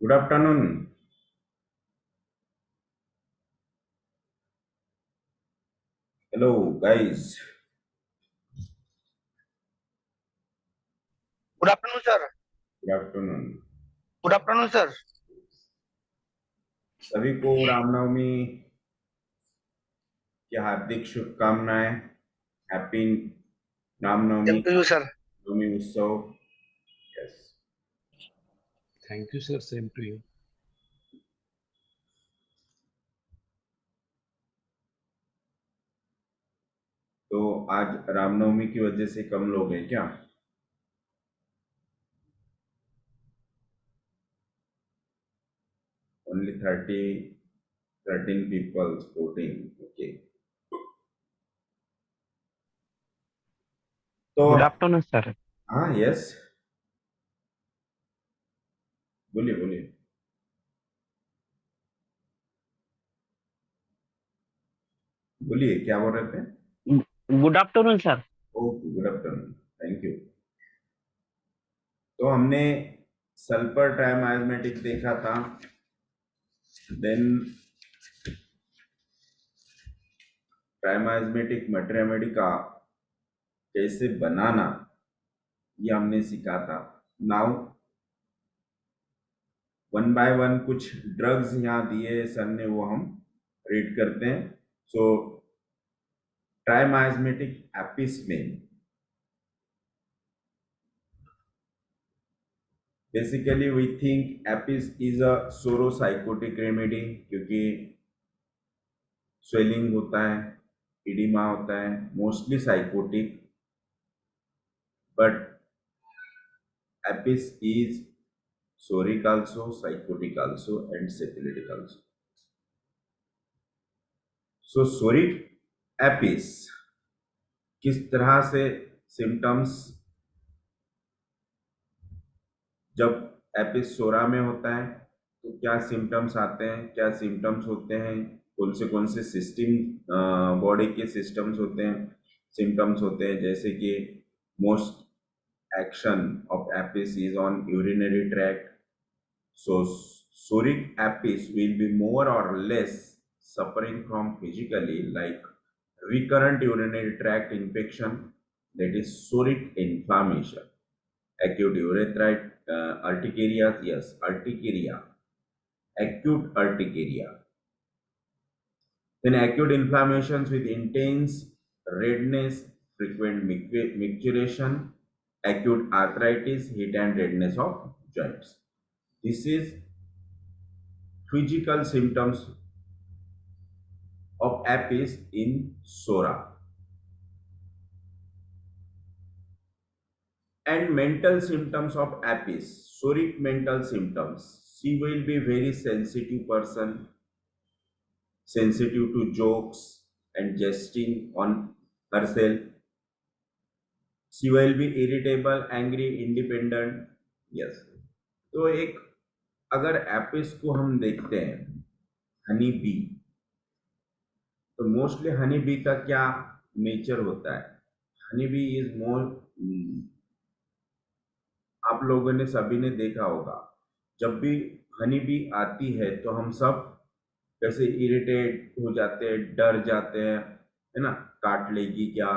Good afternoon. Hello, guys. Good afternoon sir. Good afternoon. Good afternoon sir. सभी को रामनवमी की हार्दिक शुभकामनाएं। Happy Ramnavami, same to you sir. नवमी उत्सव। Yes. Thank you, sir. Same to you. तो आज रामनवमी की वजह से कम लोग हैं क्या? Only 13 people voting. Okay. तो गुड आफ्टरनून सर। हाँ, यस, बोलिए बोलिए। बोलिए, क्या बोल रहे थे? Good afternoon sir. Okay, good afternoon, thank you. तो हमने सल्फर ट्राइमाइमेटिक देखा था, देन ट्राइमाइमेटिक मैट्रिमेटिका कैसे बनाना ये हमने सीखा था। नाउ वन बाय वन कुछ ड्रग्स यहाँ दिए सर ने, वो हम रीड करते हैं। सो ट्राइमाइमेटिक एपिसमेन, basically we think Apis is a psorosycotic remedy, क्योंकि स्वेलिंग होता है, इडिमा होता है, mostly sycotic, but Apis is soric also, psychotic also, and syphilitic also. So soric Apis किस तरह से सिम्टम्स, जब एपिस सोरा में होता है तो क्या सिम्टम्स आते हैं, क्या सिम्टम्स होते हैं, कौन से सिस्टम, बॉडी के सिस्टम्स होते हैं, सिम्टम्स होते हैं, जैसे कि most action of apis is on urinary tract. So soric apis will be more or less suffering from physically, like recurrent urinary tract infection, that is soric inflammation, acute urticaria, yes, urticaria, acute urticaria, then acute inflammations with intense redness, frequent micturition, acute arthritis, heat and redness of joints. This is physical symptoms of apis in sora. And mental symptoms of apis, soric mental symptoms. She will be very sensitive person, sensitive to jokes and jesting on herself. She will be irritable, angry, independent. Yes. तो एक अगर Apis को हम देखते हैं, honey bee, तो mostly honey bee का क्या नेचर होता है? हनी बी इज मोर, आप लोगों ने सभी ने देखा होगा, जब भी हनी बी आती है तो हम सब कैसे इरिटेट हो जाते हैं, डर जाते हैं, है ना, काट लेगी क्या।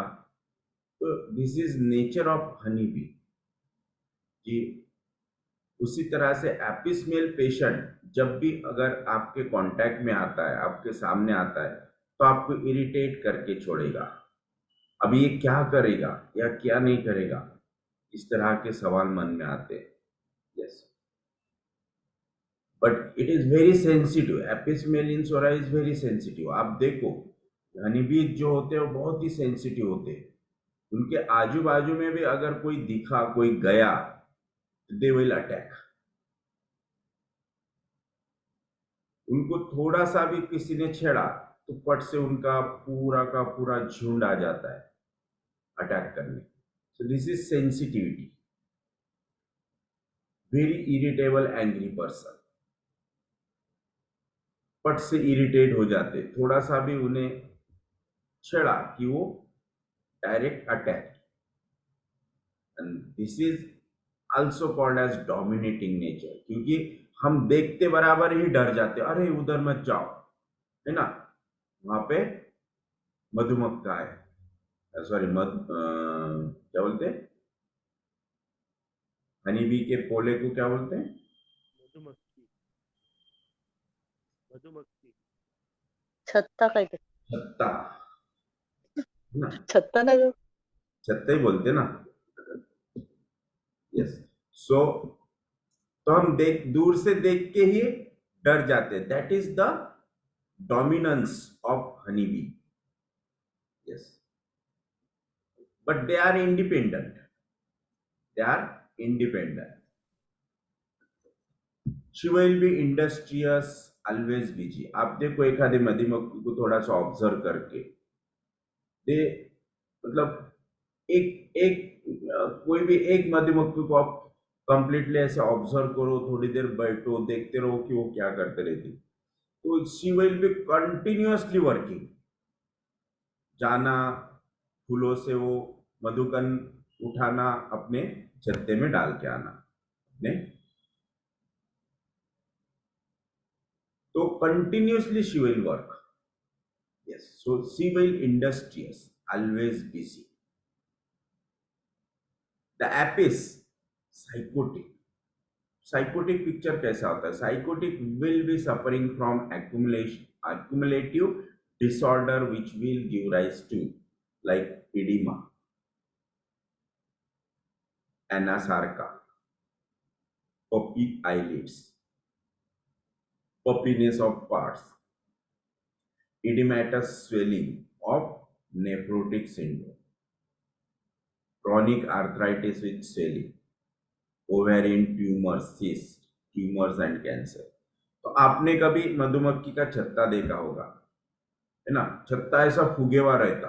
तो this is nature of honey B कि उसी तरह से एपिस मेल पेशेंट जब भी अगर आपके कांटेक्ट में आता है, आपके सामने आता है, तो आपको इरिटेट करके छोड़ेगा। अब ये क्या करेगा या क्या नहीं करेगा, इस तरह के सवाल मन में आते हैं। Yes, but it is very sensitive, Apis mel in psora is very sensitive. आप देखो, हनीबी जो होते हैं वो बहुत ही सेंसिटिव होते हैं। उनके आजू बाजू में भी अगर कोई दिखा, कोई गया, दे विल अटैक। उनको थोड़ा सा भी किसी ने छेड़ा तो पट से उनका पूरा का पूरा झुंड आ जाता है अटैक करने। So this is sensitivity, very irritable angry person, पट से इरिटेट हो जाते, थोड़ा सा भी उन्हें छेड़ा कि वो direct attack. And this is also called as dominating nature, क्योंकि हम देखते बराबर ही डर जाते, अरे उधर मत जाओ, है ना। वहां पे मधुमक्खा है, सॉरी क्या बोलते हैं, हनी बी के पोले को क्या बोलते हैं? मधुमक्खी मधुमक्खी छत्ता काहीतरी. छत्ता, है ना, छत्ता ना ग. छत्ता ही बोलते ना। यस। सो तो हम दूर से देख के ही डर जाते, that is the dominance of honey bee. Yes, but they are independent, they are independent. She will be industrious, always busy. आप देखो एखादी मधुमक्खी को थोड़ा सा ऑब्जर्व करके, दे मतलब एक एक कोई भी एक मधुमक्खी को आप कंप्लीटली ऐसे ऑब्जर्व करो, थोड़ी देर बैठो, देखते रहो कि वो क्या करते रहती, तो she will B continuously working. जाना, फूलों से वो मधुकन उठाना, अपने छत्ते में डाल के आना अपने, तो continuously she will work. Yes, so she will industrious, always busy. The Apis psychotic. Psychotic picture कैसा होता है? Psychotic will be suffering from accumulative disorder which will give rise to like edema, anasarca, puffy eyelids, puffiness of parts, edematous swelling of nephrotic syndrome, chronic arthritis with swelling, ovarian tumors, cysts, tumors and cancer। तो आपने कभी मधुमक्खी का छत्ता देखा होगा, है ना। छत्ता ऐसा फुगेवा रहता,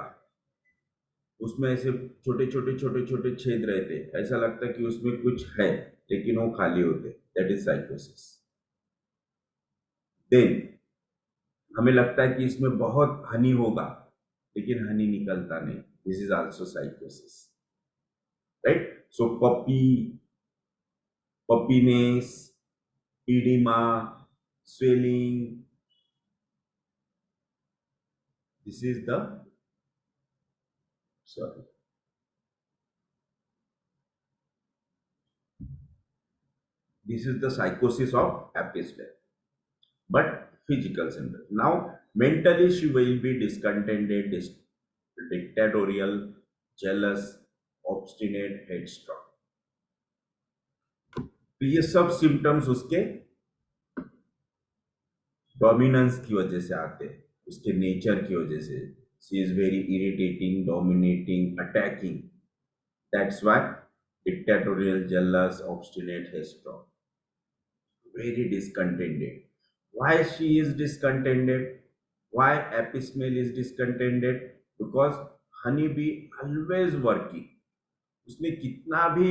उसमें ऐसे छोटे छोटे छोटे छोटे छेद रहते, ऐसा लगता कि उसमें कुछ है लेकिन वो खाली होते, दैट इज साइकोसिस। देन हमें लगता है कि इसमें बहुत हनी होगा लेकिन हनी निकलता नहीं, this is also sycosis, right. So puffiness, oedema, swelling, this is the, sorry, this is the psychosis of Apis flare. But physical symptoms. Now, mentally she will be discontented, dictatorial, jealous, obstinate, headstrong. तो ये सब symptoms उसके dominance की वजह से आते हैं, उसके नेचर की वजह से। She is very irritating, dominating, attacking, that's why dictatorial, jealous, obstinate, headstrong, very discontented. Why she is discontented? Why Apis male is discontented? Because honeybee always working. उसने कितना भी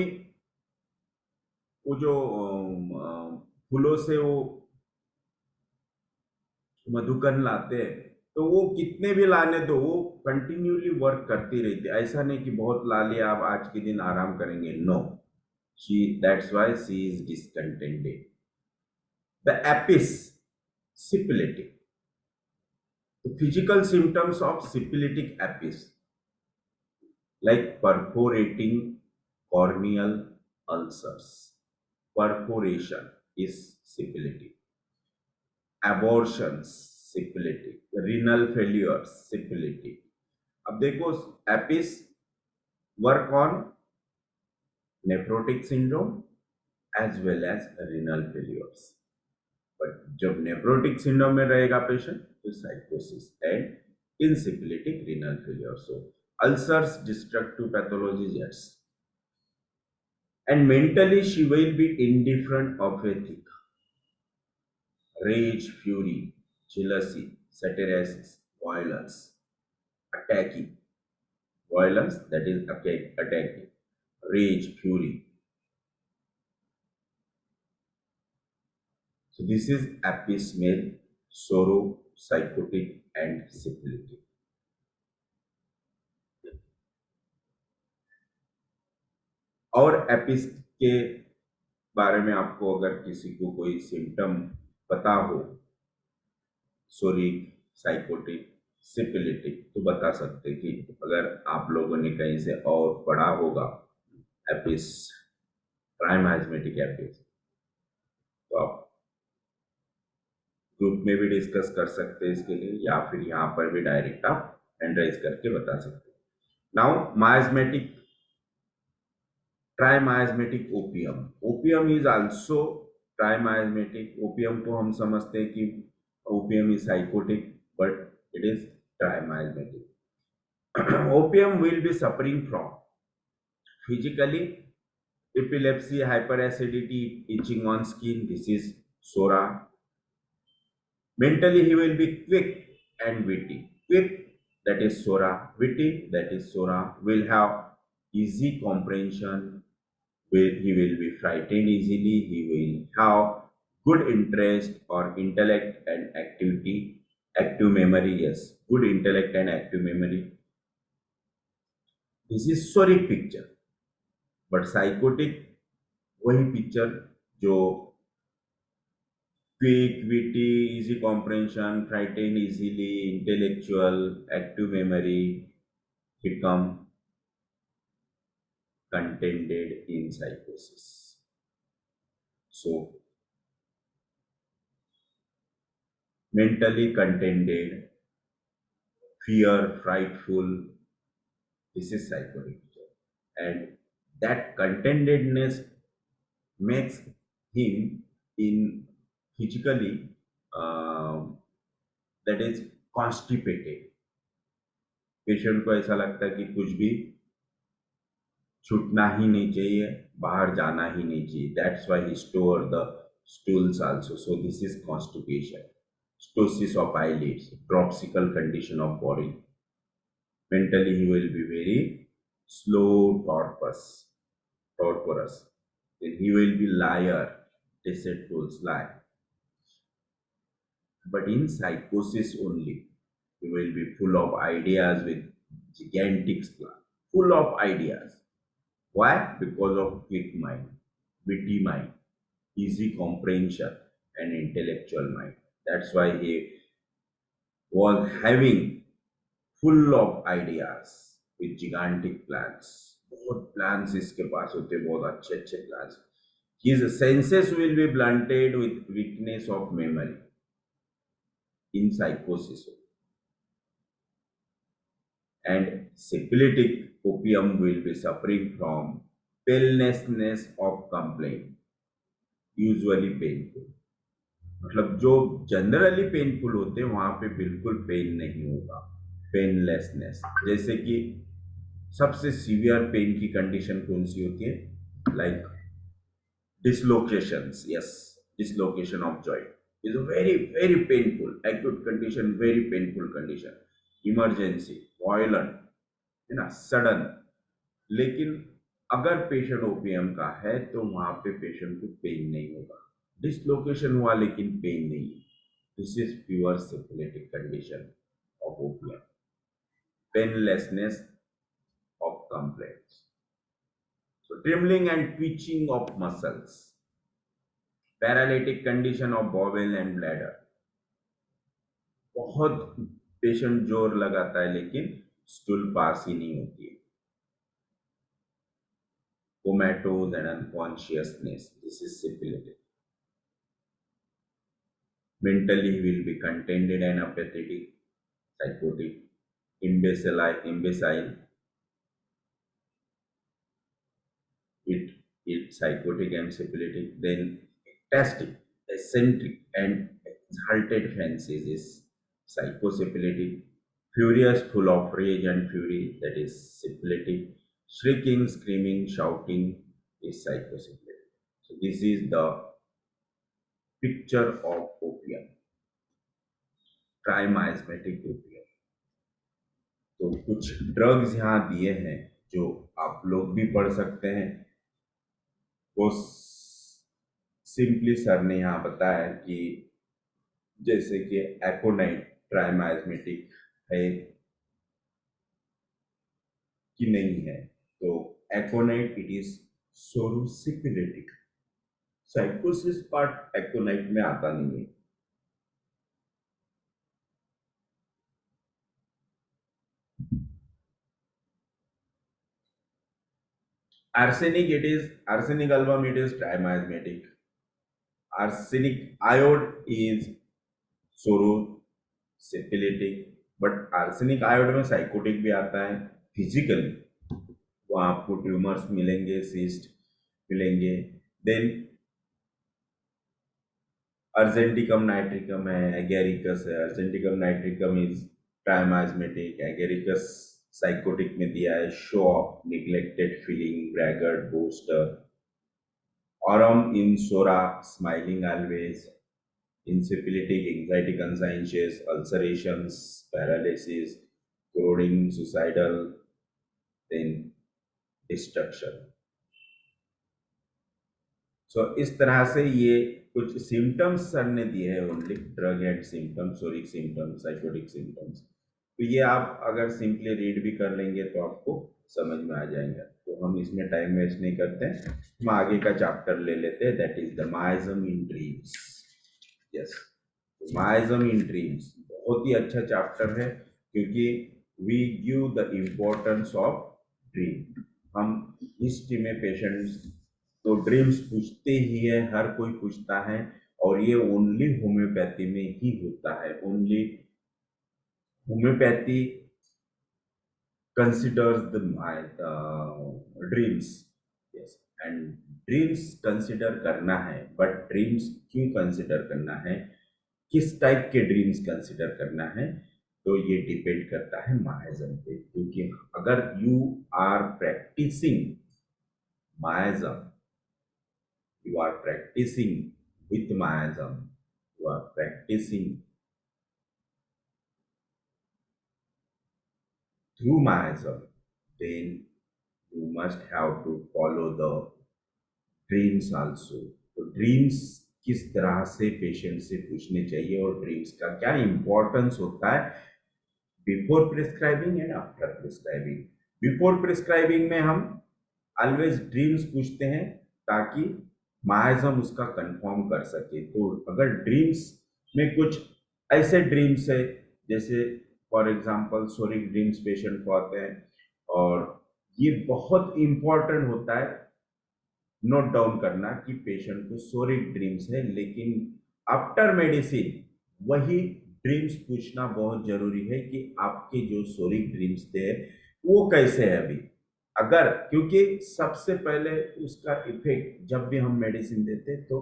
वो जो फूलों से वो मधुकन लाते हैं, तो वो कितने भी लाने दो, वो कंटिन्यूली वर्क करती रहती है। ऐसा नहीं कि बहुत ला लिया अब आज के दिन आराम करेंगे, no, she, that's why she is discontented. The Apis syphilitic. The physical symptoms of syphilitic apis like perforating corneal ulcers. Perforation is syphilitic. Abortions syphilitic. Renal failures syphilitic. अब देखो Apis work on nephrotic syndrome as well as renal failures. But जब nephrotic syndrome में रहेगा patient तो sycosis and इंसिपिलिटिक renal failure. So ulcers, destructive pathologies, yes. And mentally she will be indifferent, apathic, rage, fury, jealousy, satyriasis, violence, attacking, violence, that is attacking, rage, fury. So this is Apis male, sorrow, psychotic and syphilitic. और Apis के बारे में आपको अगर किसी को कोई symptom पता हो, सोरिक, साइकोटिक, सिपिलिटिक, तो बता सकते कि अगर आप लोगों ने कहीं से और पढ़ा होगा एपिस, ट्राइमाइस्मेटिक एपिस, तो आप ग्रुप में भी डिस्कस कर सकते हैं इसके लिए, या फिर यहाँ पर भी डायरेक्ट आप हैंड राइज करके बता सकते हैं। Now miasmatic, trimiasmatic opium, opium is also trimiasmatic. Opium को हम समझते हैं कि opium is sycotic, but it is trimiasmatic. Opium will be suffering from physically epilepsy, hyperacidity, itching on skin, this is sora. Mentally he will be quick and witty. Quick, that is sora. Witty, that is sora. Will have easy comprehension. He will be frightened easily. He will have good interest or intellect and activity. Active memory, yes. Good intellect and active memory. This is soric picture. But sycotic वही picture जो quick, witty, easy comprehension, frighten easily, intellectual, active memory, become contented in sycosis. So mentally contented, fear, frightful, this is psychotic picture. And that contentedness makes him in physically that is constipated. Patient को ऐसा लगता है कि कुछ भी छूटना ही नहीं चाहिए, बाहर जाना ही नहीं चाहिए. That's why he store the stools also. So this is constipation, stosis of eyelids, dropsical condition of body. Mentally he will be very slow, torporous. Then he will be liar, deceitful, sly. But in psychosis only, he will be full of ideas with gigantic plan, full of ideas. Why? Because of quick mind, witty mind, easy comprehension, and intellectual mind. That's why he was having full of ideas with gigantic plans. बहुत plans इसके पास होते, बहुत अच्छे अच्छे plans. His senses will be blunted with weakness of memory in psychosis. And syphilitic opium will be suffering from paleness of complaint, usually painful. मतलब जो generally painful होते हैं वहां पे बिल्कुल पेन नहीं होगा, पेनलेसनेस. जैसे कि सबसे सीवियर पेन की कंडीशन कौन सी होती है? Like dislocations. Yes, dislocation of joint is a very very painful acute condition, very painful condition. Emergency, violent, है ना, सडन. लेकिन अगर पेशेंट ओपीएम का है तो वहां पे पेशेंट को पेन नहीं होगा. डिसलोकेशन हुआ लेकिन पेन नहीं. This is pure syphilitic condition of opium. Painlessness of complaints. So trembling and twitching of muscles, paralytic condition of bowel and bladder. बहुत पेशेंट जोर लगाता है लेकिन स्टूल पास ही नहीं होती है. Comatose and unconsciousness. This is syphilitic. Mentally he will be contented and apathetic, psychotic, imbecile. It psychotic and syphilitic. Then ecstatic, eccentric, and exalted fancies is psychosyphilitic. Furious, full of rage and fury, that is syphilitic. Shrieking, screaming, shouting is psychosyphilitic. So this is the picture of opium, trimiasmatic opium. तो कुछ drugs यहाँ दिए हैं जो आप लोग भी पढ़ सकते हैं. वो सिंपली सर ने यहाँ बताया कि जैसे कि एकोनाइट ट्राइमाइस्मेटिक है कि नहीं है. तो एकोनाइट इट इज सोरोसिपिलिटिक. साइकोसिस पार्ट एक्टोनाइट में आता नहीं है। Arsenic, it is arsenic album, it is trimismatic. Arsenic iode is sorosyphilitic, but arsenic iode में साइकोटिक भी आता है फिजिकली, वो आपको ट्यूमर्स मिलेंगे, सिस्ट मिलेंगे। देन अर्जेंटिकम नाइट्रिकम है, एगेरिकस है। Argentum nitricum is trimiasmatic, agaricus sycotic में दिया है, shock, neglected feeling, braggart, boaster. Aurum insora, smiling always, encephalitic, anxiety conscientious, ulcerations, paralysis, corroding, suicidal, then destruction. So इस तरह से ये कुछ सिम्टम्स सर ने दिए हैं, only drug and symptoms, सोरिक symptoms, psychotic symptoms. तो ये आप अगर सिंपली रीड भी कर लेंगे तो आपको समझ में आ जाएंगे। तो हम इसमें टाइम वेस्ट नहीं करते, हम आगे का चैप्टर ले लेते हैं, that is the miasm in dreams. Yes, miasm in dreams बहुत ही अच्छा चैप्टर है, क्योंकि we give the importance of dream. हम हिस्ट्री में पेशेंट्स तो ड्रीम्स पूछते ही है, हर कोई पूछता है, और ये ओनली होम्योपैथी में ही होता है। Only homeopathy considers the dreams, yes, and dreams consider करना है, but dreams क्यों consider करना है, किस टाइप के ड्रीम्स कंसिडर करना है, तो ये डिपेंड करता है मायाजम पे। क्योंकि अगर you are practicing miasm, you are practicing with mayasm, you are practicing through mayasm, then you must have to follow the dreams also. तो ड्रीम्स किस तरह से पेशेंट से पूछने चाहिए और ड्रीम्स का क्या इंपॉर्टेंस होता है before prescribing and after prescribing. Before prescribing में हम ऑलवेज ड्रीम्स पूछते हैं ताकि मायाजम उसका कंफर्म कर सके। तो अगर ड्रीम्स में कुछ ऐसे ड्रीम्स है, जैसे फॉर एग्जांपल सोरिक ड्रीम्स पेशेंट को आते हैं, और ये बहुत इंपॉर्टेंट होता है नोट डाउन करना कि पेशेंट को सोरिक ड्रीम्स है, लेकिन आफ्टर मेडिसिन वही ड्रीम्स पूछना बहुत जरूरी है कि आपके जो सोरिक ड्रीम्स थे वो कैसे है अभी। अगर, क्योंकि सबसे पहले उसका इफेक्ट जब भी हम मेडिसिन देते तो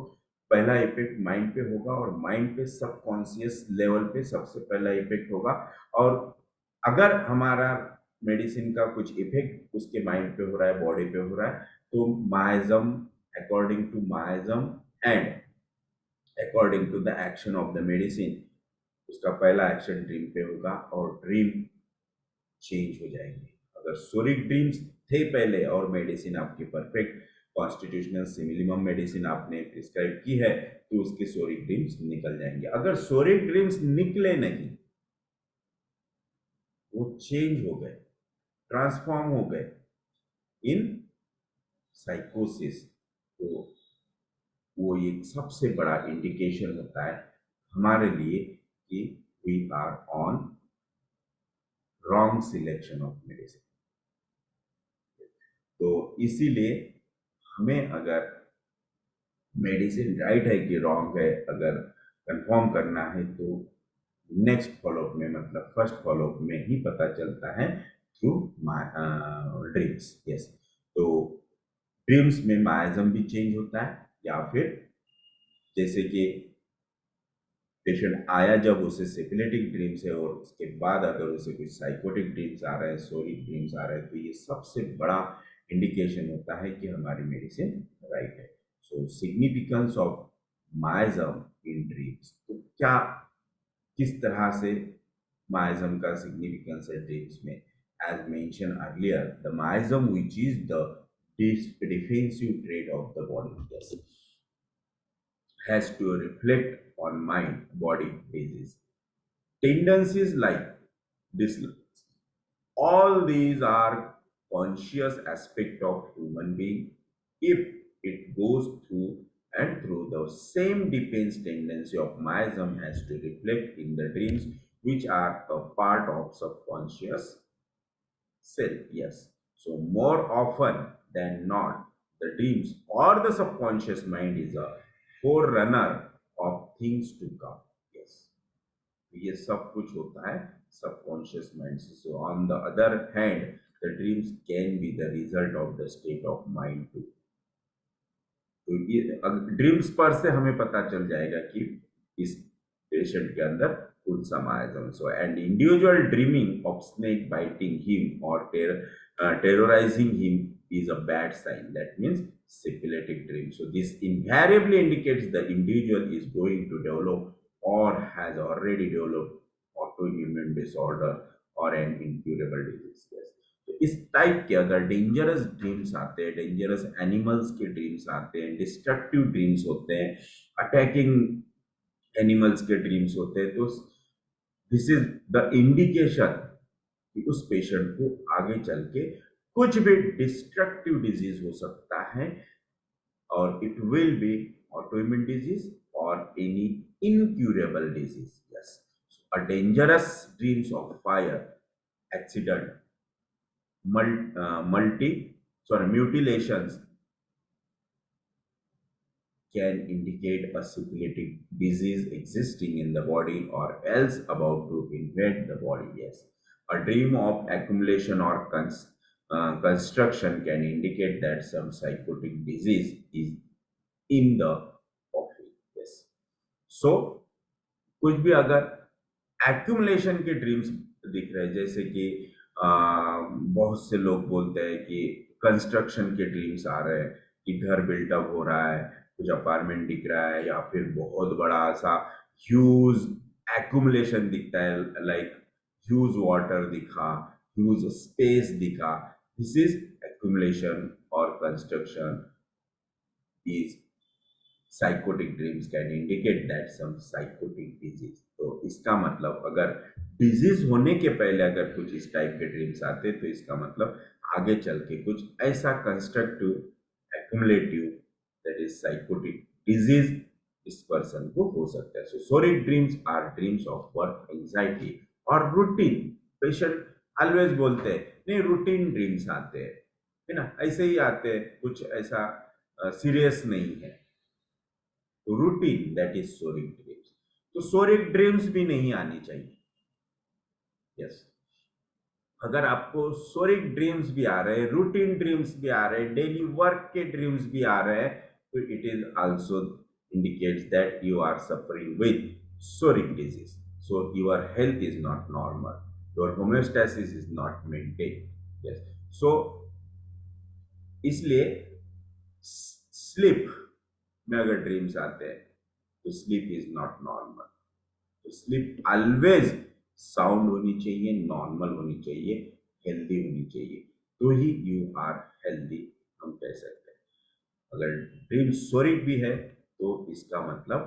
पहला इफेक्ट माइंड पे होगा, और माइंड पे सबकॉन्शियस लेवल पे सबसे पहला इफेक्ट होगा। और अगर हमारा मेडिसिन का कुछ इफेक्ट उसके माइंड पे हो रहा है, बॉडी पे हो रहा है, तो miasm, according to miasm and according to the action of the medicine, उसका पहला एक्शन ड्रीम पे होगा और ड्रीम चेंज हो जाएंगे। अगर सोरिक ड्रीम्स थे पहले और मेडिसिन आपकी परफेक्ट कॉन्स्टिट्यूशनल सिमिलिमम मेडिसिन आपने प्रिस्क्राइब की है, तो उसके सोरिक ड्रीम्स निकल जाएंगे। अगर सोरिक ड्रीम्स निकले नहीं, वो चेंज हो गए, ट्रांसफॉर्म हो गए इन साइकोसिस, तो वो एक सबसे बड़ा इंडिकेशन होता है हमारे लिए कि we are on wrong selection of medicine. तो इसीलिए हमें अगर मेडिसिन राइट है कि रॉन्ग है, अगर कंफर्म करना है, तो नेक्स्ट फॉलोअप में, मतलब फर्स्ट फॉलोअप में ही पता चलता है थ्रू ड्रीम्स। यस, तो ड्रीम्स में मायाजम भी चेंज होता है, या फिर जैसे कि पेशेंट आया जब उसे सिफिलिटिक ड्रीम्स है, और उसके बाद अगर उसे कुछ साइकोटिक ड्रीम्स आ रहे हैं, सोरिक ड्रीम्स आ रहे हैं, तो ये सबसे बड़ा इंडिकेशन होता है कि हमारी मेडिसिन राइट है। So significance of miasm in dreams, तो क्या, किस तरह से मायाजम का सिग्निफिकेंस है ड्रीम्स में। As mention earlier, the miasm which is the defensive trait of the body has to reflect on mind body basis. Tendencies like dislikes, all these are conscious aspect of human being. If it goes through and through the same defense tendency of miasm has to reflect in the dreams which are a part of subconscious self. Yes. So more often than not, the dreams or the subconscious mind is a forerunner of things to come. Yes. ये सब कुछ होता है subconscious mind से. So on the other hand, the dreams can be the result of the state of mind too. तो ये dreams पर से हमें पता चल जाएगा कि इस पेशेंट के अंदर कौन सा मायाजम. So and individual dreaming of snake biting him और terrorizing him is a bad sign. That means syphilitic dream. So this invariably indicates the individual is going to develop or has already developed autoimmune disorder or an incurable disease. Yes. तो इस type के अगर dangerous dreams आते हैं, dangerous animals के dreams आते हैं, destructive dreams होते हैं, अटैकिंग एनिमल्स के ड्रीम्स होते हैं, तो दिस इज द इंडिकेशन कि उस पेशेंट को आगे चल के कुछ भी डिस्ट्रक्टिव डिजीज हो सकता है और it will be autoimmune disease और any incurable disease. Yes. So a dangerous dreams of fire, accident, mutilations can indicate a syphilitic disease existing in the body or else about to invade the body. Yes. A dream of accumulation or construction can indicate that some psychotic disease is in the body. Yes. So कुछ भी अगर accumulation के dreams दिख रहे हैं, जैसे कि बहुत से लोग बोलते हैं कि कंस्ट्रक्शन के ड्रीम्स आ रहे हैं कि घर बिल्टअप हो रहा है, कुछ अपार्टमेंट दिख रहा है, या फिर बहुत बड़ा सा ह्यूज एक्यूमुलेशन दिखता है, लाइक ह्यूज वाटर दिखा, ह्यूज स्पेस दिखा. दिस इज एक्यूमुलेशन और construction. Is sycotic dreams can indicate that some sycotic disease. तो इसका मतलब अगर डिजीज होने के पहले अगर कुछ इस टाइप के ड्रीम्स आते तो इसका मतलब आगे चल के कुछ ऐसा constructive accumulative that is sycotic disease इस पर्सन को हो सकता है. So psoric dreams are dreams of work anxiety और रूटीन. पेशेंट ऑलवेज बोलते हैं नहीं रूटीन ड्रीम्स आते हैं, है ना, ऐसे ही आते हैं, कुछ ऐसा सीरियस नहीं है. तो रूटीन दैट इज सोरिक ड्रीम्स. तो सोरिक ड्रीम्स भी नहीं आनी चाहिए. यस. अगर आपको सोरिक ड्रीम्स भी आ रहे हैं, रूटीन ड्रीम्स भी आ रहे हैं, डेली वर्क के ड्रीम्स भी आ रहे हैं, तो it is also indicates that you are suffering with soric disease. So your health is not normal, your homeostasis is not maintained. Yes. So इसलिए स्लीप में अगर ड्रीम्स आते हैं तो स्लीप इज नॉट नॉर्मल. तो स्लीप ऑलवेज साउंड होनी चाहिए, normal होनी चाहिए, हेल्दी होनी चाहिए, तो ही यू आर हेल्दी हम कह सकते हैं. अगर ड्रीम सोरिक भी है तो इसका मतलब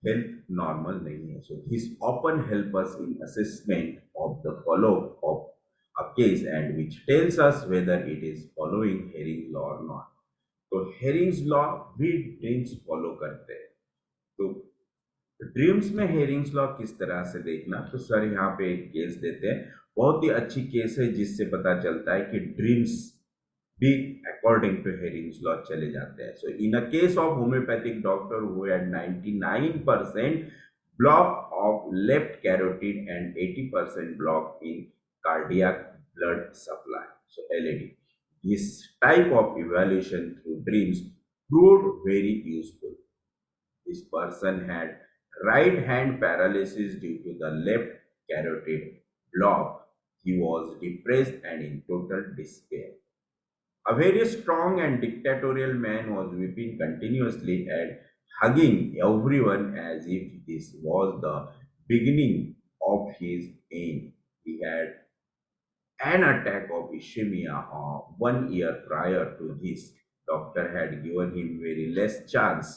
हेल्थ नॉर्मल नहीं है. So this often help us in assessment of the follow of a case and which tells us whether it is following Hering's law or not. तो हेरिंग्स लॉ भी ड्रीम्स फॉलो करते हैं. तो dreams में Hering's law किस तरह से देखना, तो सर यहाँ पे एक केस देते हैं, बहुत ही अच्छी केस है जिससे पता चलता है कि ड्रीम्स भी अकॉर्डिंग टू हेरिंग्स लॉ चले जाते हैं. So in a case of homeopathic doctor who had 99% block of left carotid and 80% block in cardiac blood supply. So LAD. This type of evaluation through dreams proved very useful. This person had right hand paralysis due to the left carotid block. He was depressed and in total despair. A very strong and dictatorial man was weeping continuously and hugging everyone as if this was the beginning of his end. He had an attack of ischemia 1 year prior to this. Doctor had given him very less chance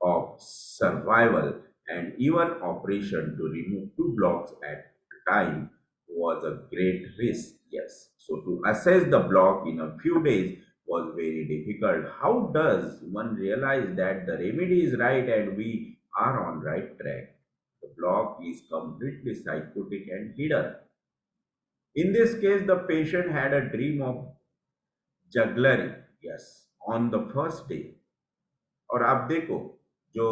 of survival, and even operation to remove 2 blocks at a time was a great risk. Yes. So to assess the block in a few days was very difficult. How does one realize that the remedy is right and we are on right track? The block is completely psychotic and hidden. In this case, the patient had a dream of jugglery, yes, on the first day. और आप देखो, जो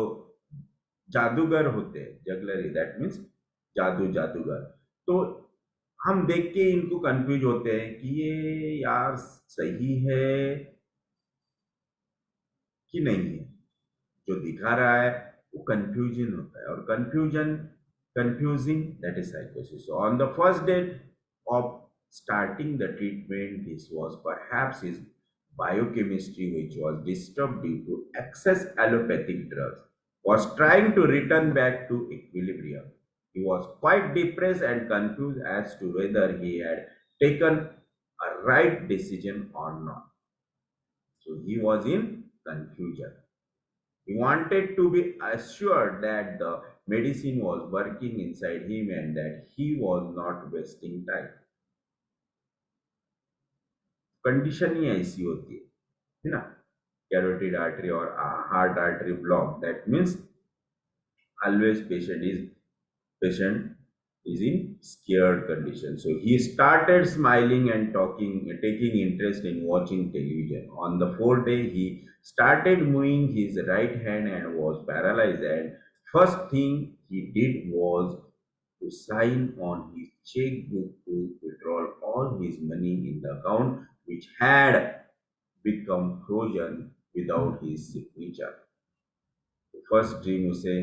जादूगर होते हैं, jugglery, that means जादूगर, तो हम देख के इनको कंफ्यूज होते हैं कि ये यार सही है कि नहीं है। जो दिखा रहा है वो कंफ्यूजन होता है, और confusing, that is sycosis. On the first day of starting the treatment, this was perhaps his biochemistry, which was disturbed due to excess allopathic drugs, was trying to return back to equilibrium. He was quite depressed and confused as to whether he had taken a right decision or not. So he was in confusion. He wanted to be assured that the medicine was working inside him and that he was not wasting time. Condition ही ऐसी होती है ना, carotid artery और heart artery block, that means always patient is in scared condition. So he started smiling and taking interest in watching television. On the fourth day, he started moving his right hand and was paralyzed. And first thing he did was to sign on his checkbook to withdraw all his money in the account, which had become frozen without his signature. The first dream उसे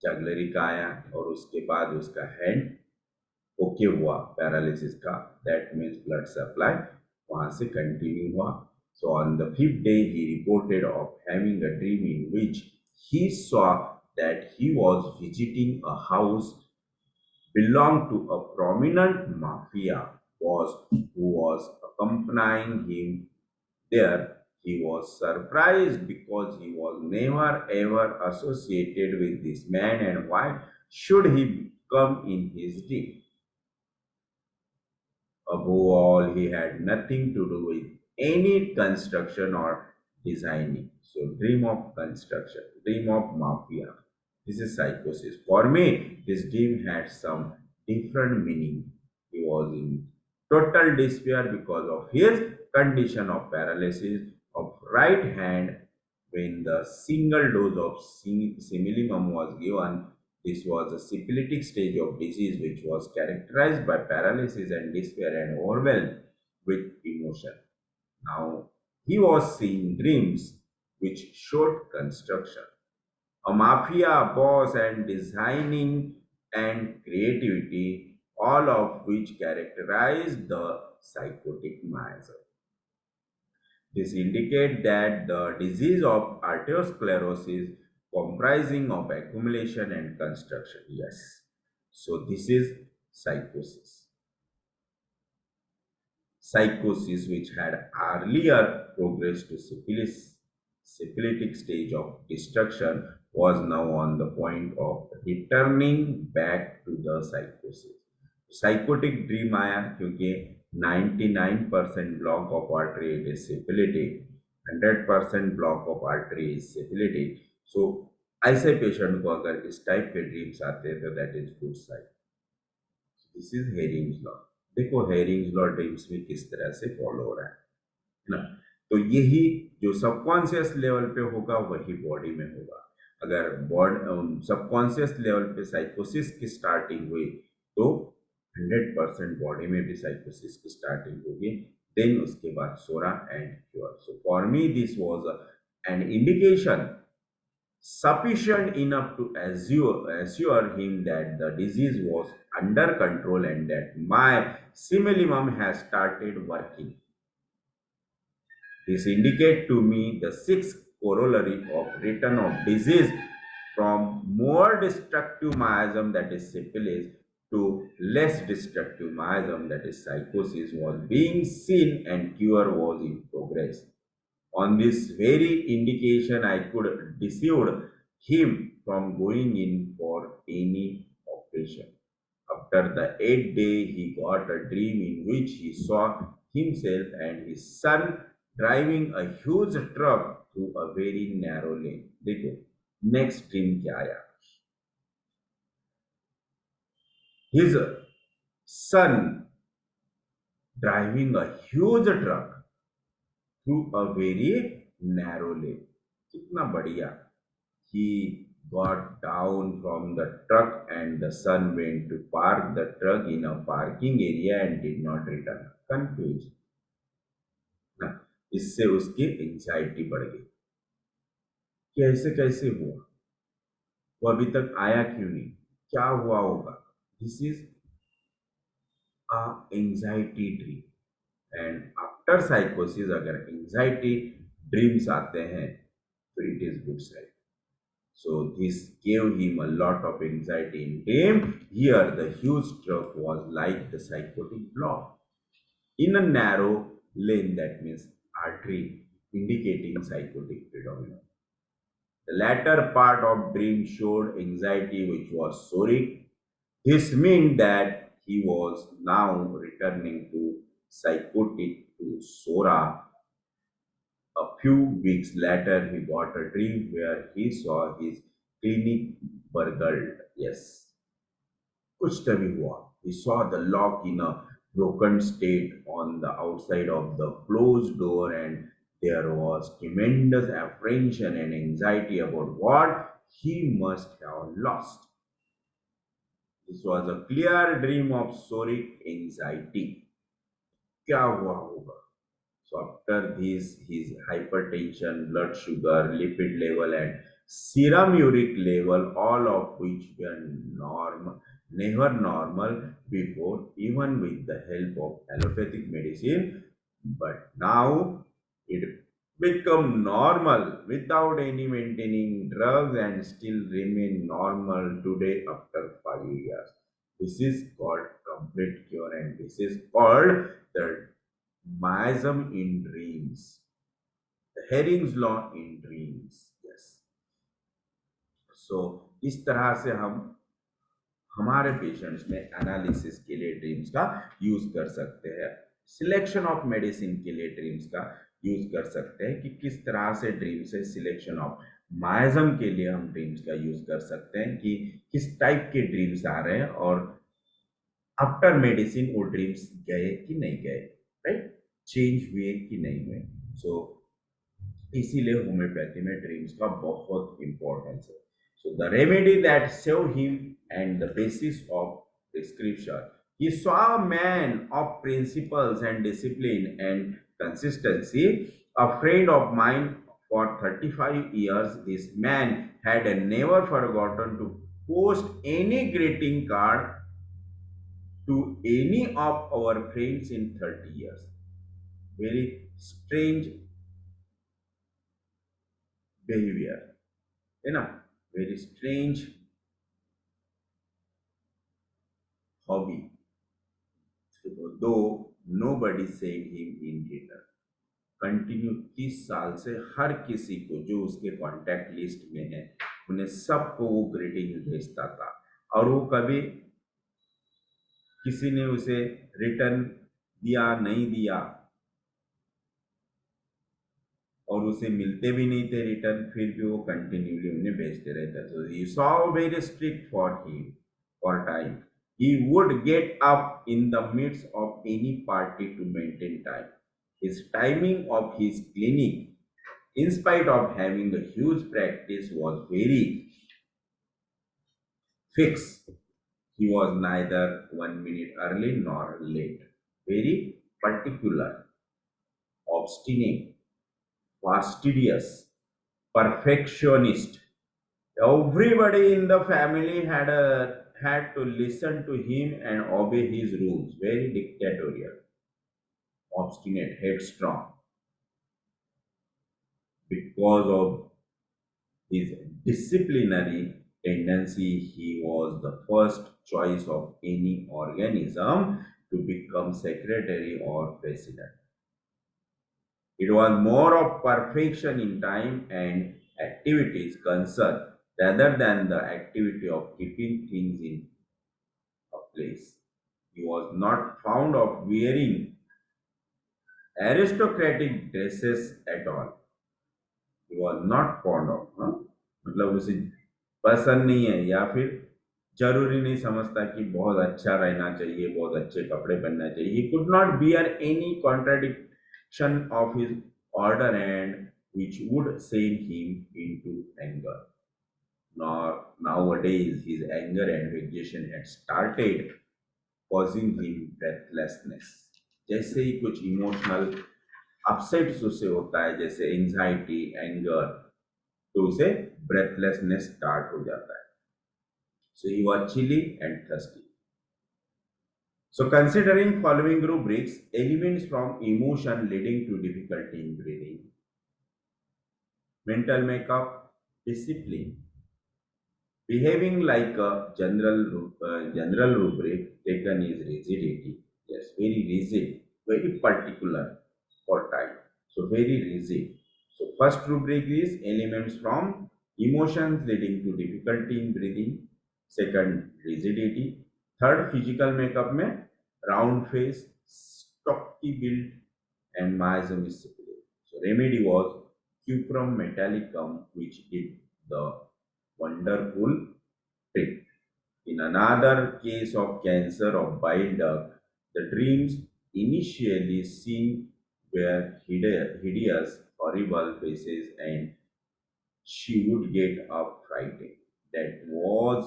jugglery का आया, और उसके बाद उसका hand okay हुआ paralysis का, that means blood supply वहां से कंटिन्यू हुआ. So on the fifth day he reported of having a dream in which he saw that he was visiting a house belonged to a prominent mafia boss who was accompanying him there. He was surprised because he was never ever associated with this man, and why should he come in his dream? Above all, he had nothing to do with any construction or designing. So dream of construction, dream of mafia. This is psychosis. For me, this dream had some different meaning. He was in total despair because of his condition of paralysis of right hand. When the single dose of similimum was given, this was a syphilitic stage of disease which was characterized by paralysis and despair and overwhelmed with emotion. Now he was seeing dreams which showed construction, a mafia boss, and designing and creativity, all of which characterize the psychotic miasm. This indicates that the disease of arteriosclerosis comprising of accumulation and construction. Yes. So this is psychosis. Psychosis which had earlier progressed to syphilitic stage of destruction was now on the point of returning back to the psychosis. Psychotic dream आया क्योंकि 99% block of artery is syphilitic, 100% block of artery is syphilitic. So ऐसे patient को अगर इस type के dreams आते हैं तो that is good sign. This is Hering's law. देखो हेरिंग्स लॉ ड्रीम्स में किस तरह से फॉलो हो रहा है ना. तो यही जो सबकॉन्शियस लेवल पे होगा वही बॉडी में होगा. अगर सबकॉन्शियस लेवल पे साइकोसिस की स्टार्टिंग हुई तो 100% बॉडी में भी साइकोसिस की स्टार्टिंग होगी. देन उसके बाद psora and cure. So for me this was an indication sufficient enough to assure him that the disease was under control and that my similimum has started working. This indicates to me the sixth corollary of return of disease from more destructive miasm, that is syphilis, to less destructive miasm, that is psychosis, was being seen and cure was in progress. On this very indication, I could dissuade him from going in for any operation. After the 8th day, he got a dream in which he saw himself and his son driving a huge truck through a very narrow lane. देखो next dream क्या आया, his son driving a huge truck through a very narrow lane. कितना बढ़िया। He got down from the truck and the son went to park the truck in a parking area and did not return. Confused ना, इससे उसकी anxiety बढ़ गई कि ऐसे कैसे हुआ, वो अभी तक आया क्यों नहीं, क्या हुआ होगा। This is a anxiety dream. And after sycosis अगर एंजाइटी ड्रीम्स आते हैं तो it is good side. So this gave him a lot of anxiety in him. Here the huge truck was like the psychotic block in a narrow lane, that means artery, indicating psychotic predominance. The latter part of dream showed anxiety which was soric. This meant that he was now returning to psychotic to sora. A few weeks later, he got a dream where he saw his clinic burgled. Yes, कुछ तभी हुआ. He saw the lock in a broken state on the outside of the closed door, and there was tremendous apprehension and anxiety about what he must have lost. This was a clear dream of soric anxiety. क्या हुआ होगा? So after this, his hypertension, blood sugar, lipid level, and serum uric level, all of which were normal, never normal before, even with the help of allopathic medicine, but now it become normal without any maintaining drugs and still remain normal today after 5 years. This is called complete cure, and this is called the miasm in dreams, the Herring's law in dreams. Yes. So इस तरह से हम हमारे patients में analysis के लिए dreams का use कर सकते हैं, सिलेक्शन ऑफ मेडिसिन के लिए ड्रीम्स का यूज कर सकते हैं कि किस तरह से ड्रीम से सिलेक्शन ऑफ माइजम के लिए हम ड्रीम्स का यूज कर सकते हैं कि किस टाइप के ड्रीम्स आ रहे हैं और आफ्टर मेडिसिन वो ड्रीम्स गए कि नहीं गए, राइट, चेंज हुए कि नहीं हुए। सो इसीलिए होम्योपैथी में ड्रीम्स का बहुत इंपॉर्टेंस है। So the remedy that save him and the basis of prescription, he saw a man of principles and discipline and consistency. A friend of mine for 35 years, this man had never forgotten to post any greeting card to any of our friends in 30 years. Very strange behavior, you know, very strange hobby, though nobody said him in return. Continue 30 साल से हर किसी को जो उसके contact list में है उन्हें सबको वो ग्रीटिंग भेजता था, और वो कभी किसी ने उसे रिटर्न दिया नहीं दिया, और उसे मिलते भी नहीं थे रिटर्न, फिर भी वो कंटिन्यूली उन्हें भेजते रहता। So he saw very strict for him for time, he would get up in the midst of any party to maintain time. His timing of his clinic, in spite of having a huge practice, was very fixed. He was neither 1 minute early nor late. Very particular, obstinate, fastidious, perfectionist. Everybody in the family had to listen to him and obey his rules. Very dictatorial, obstinate, headstrong. Because of his disciplinary tendency, he was the first choice of any organism to become secretary or president. It was more of perfection in time and activities concerned rather than the activity of keeping things in a place. He was not fond of wearing aristocratic dresses at all. He was not fond of, हाँ? मतलब उसे पसंद नहीं है, या फिर जरूरी नहीं समझता कि बहुत अच्छा रहना चाहिए, बहुत अच्छे कपड़े पहनना चाहिए. He could not bear any contradiction of his order and which would send him into anger. Nor nowadays his anger and vexation had started causing him breathlessness. जैसे ही कुछ इमोशनल अपसेट्स उसे होता है, जैसे एंजाइटी, एंगर, तो उसे breathlessness start हो जाता है. So he was chilly and thirsty. So considering following rubrics, elements from emotion leading to difficulty in breathing, mental makeup, discipline, behaving like a general rubric taken is rigidity. Yes, very rigid, very particular for time. So very rigid. So first rubric is elements from emotions leading to difficulty in breathing. Second, rigidity. Third, physical makeup में round face, stocky build, and miasm is separate. So remedy was cuprum metallicum, which did the wonderful trick. In another case of cancer of bile duct, the dreams initially seen were hideous, horrible faces, and she would get up frightened. That was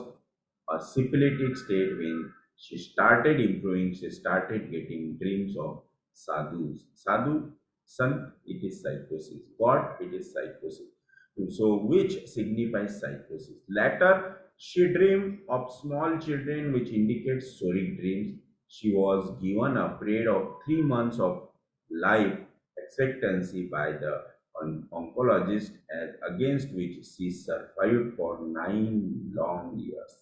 a syphilitic state. When she started improving, she started getting dreams of sadhus. Sadhu, sant, it is psychosis. God, it is psychosis. So, which signifies psychosis. Later, she dreamed of small children, which indicates soric dreams. She was given a period of 3 months of life expectancy by the oncologist, against which she survived for 9 long years.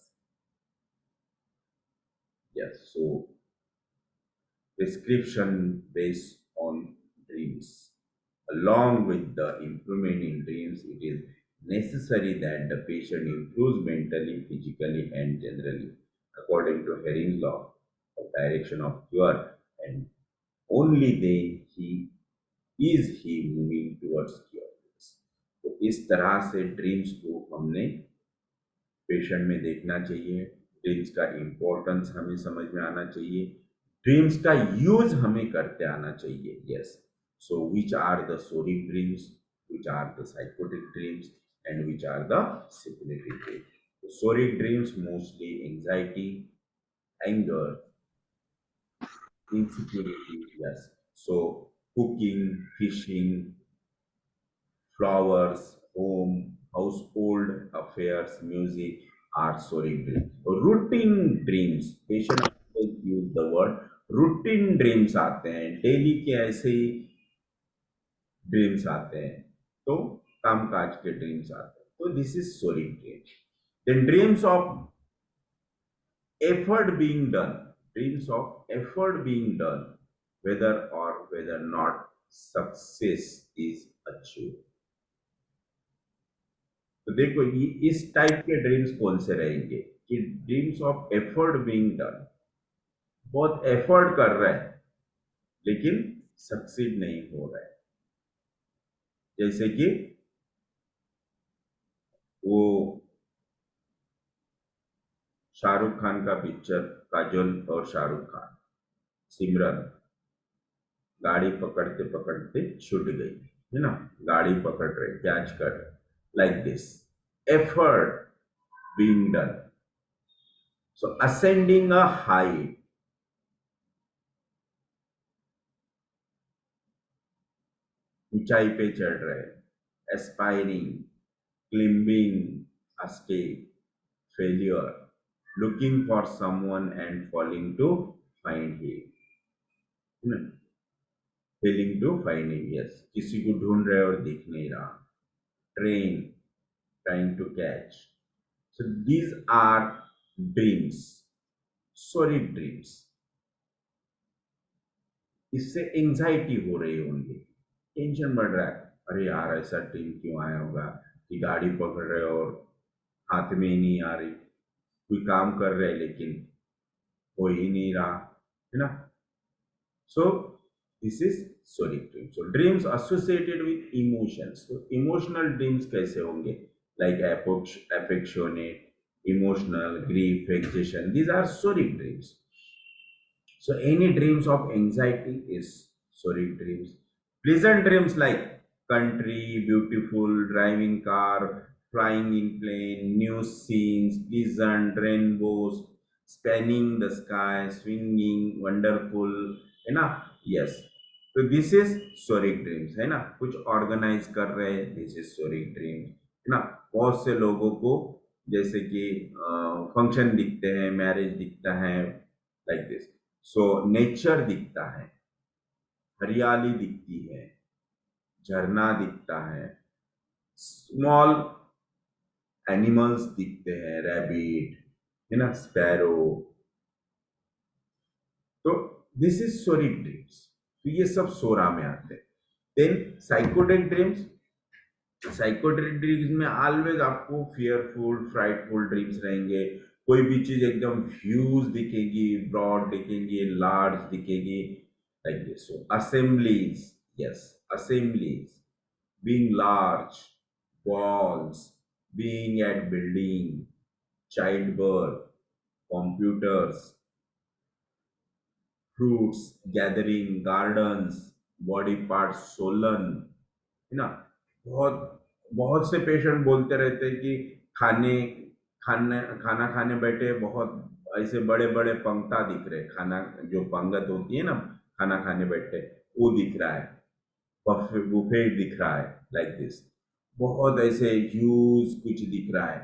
Yes, so prescription based on dreams. Along with the improvement in dreams, it is necessary that the patient improves mentally, physically, and generally, according to Herring's law of direction of cure, and only then he moving towards cure. तो इस तरह से dreams को हमने patient में देखना चाहिए. Dreams का इम्पोर्टेंस हमें समझ में आना चाहिए. ड्रीम्स का यूज हमें करते आना चाहिए. Yes, so which are the psoric dreams, which are the sycotic dreams, and which are the simulative dreams. Psoric dreams mostly anxiety, anger, insecurity. Yes, so cooking, fishing, flowers, home, household affairs, music are soaring dreams. Routine dreams, patient always use the word routine dreams आते हैं, daily के ऐसे ही dreams आते हैं, तो कामकाज के dreams आते हैं, तो this is psoric dream. Then dreams of effort being done, dreams of effort being done, whether or whether not success is achieved. तो देखो ये इस टाइप के ड्रीम्स कौन से रहेंगे कि dreams of effort being done, बहुत एफर्ट कर रहा है लेकिन सक्सीड नहीं हो रहा है. जैसे कि वो शाहरुख खान का पिक्चर, काजोल और शाहरुख खान, सिमरन गाड़ी पकड़ते पकड़ते छूट गई है ना, गाड़ी पकड़ रहे, कैच कर रहे, like this effort being done. So ascending a height, ऊंचाई पे चढ़ रहे, aspiring, climbing a step, failure, looking for someone and falling to find him, failing to find him. Yes, किसी को ढूंढ रहे और दिख नहीं रहा, train trying to catch. So these are dreams, psoric dreams. इससे एंजाइटी हो रही होंगी, टेंशन बढ़ रहा है, अरे यार ऐसा ड्रीम क्यों आया होगा कि गाड़ी पकड़ रहे और हाथ में ही नहीं आ रही, कोई काम कर रहे लेकिन हो ही नहीं रहा, है ना. So this is sonic dream. So dreams associated with emotions. तो इमोशनल ड्रीम्स कैसे होंगे? Like affectionate, emotional, grief, vexation. These are soric dreams. So any dreams of anxiety is soric dreams. Pleasant dreams like country, beautiful, driving car, flying in plane, new scenes, pleasant, rainbows, spanning the sky, swinging, wonderful, है ना? Yes. तो this is सोरिक dreams, है ना? कुछ organise कर रहे हैं, this is सोरिक dreams, है ना? बहुत से लोगों को जैसे कि फंक्शन दिखते हैं, मैरिज दिखता है, लाइक दिस. सो नेचर दिखता है, हरियाली दिखती है, झरना दिखता है, स्मॉल एनिमल्स दिखते हैं, रैबिट, है ना, स्पैरो. तो दिस इज सोरिक ड्रीम्स. तो ये सब सोरा में आते हैं. Then sycotic dreams. Sycotic dreams में ऑलवेज आपको फियरफुल, फ्राइटफुल ड्रीम्स रहेंगे. कोई भी चीज एकदम ह्यूज दिखेगी, ब्रॉड दिखेगी, लार्ज दिखेगी, like this. So assemblies, yes, assemblies, being large, walls, being at building, childbirth, computers, fruits, gathering, gardens, body parts swollen, है ना? बहुत बहुत से पेशेंट बोलते रहते हैं कि खाने खाना खाने बैठे बहुत ऐसे बड़े बड़े पंक्ता दिख रहे, खाना जो पंगत होती है ना, खाना खाने बैठे, वो दिख रहा है, बुफे दिख रहा है, लाइक दिस. बहुत ऐसे ह्यूज कुछ दिख रहा है,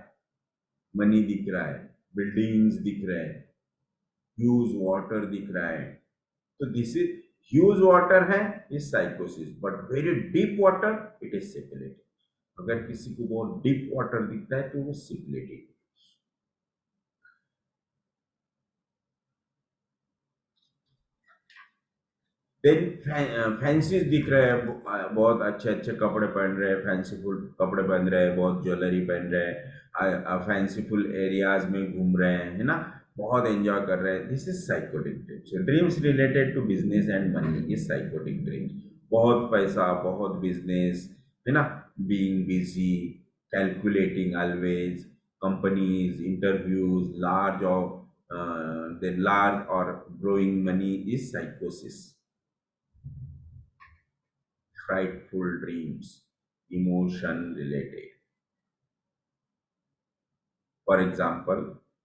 मनी दिख रहा है, बिल्डिंग्स दिख रहे हैं, ह्यूज वाटर दिख रहा है. तो दिस इज ह्यूज वाटर है, is sycosis. But very deep water, it is syphilitic. अगर किसी को बहुत डीप वाटर दिखता है तो वो सिपिलिटी. देन फैंसीज दिख रहे हैं, बहुत अच्छे अच्छे कपड़े पहन रहे हैं, फैंसीफुल कपड़े पहन रहे हैं, बहुत ज्वेलरी पहन रहे हैं, फैंसीफुल एरियाज में घूम रहे हैं, है ना, बहुत एंजॉय कर रहे हैं. This is sycotic dreams. Dreams related to business and money is sycotic dreams. बहुत पैसा, बहुत बिजनेस, है ना, being busy, calculating always, companies, interviews, large or growing money is psychosis. Frightful dreams, emotion related. For example,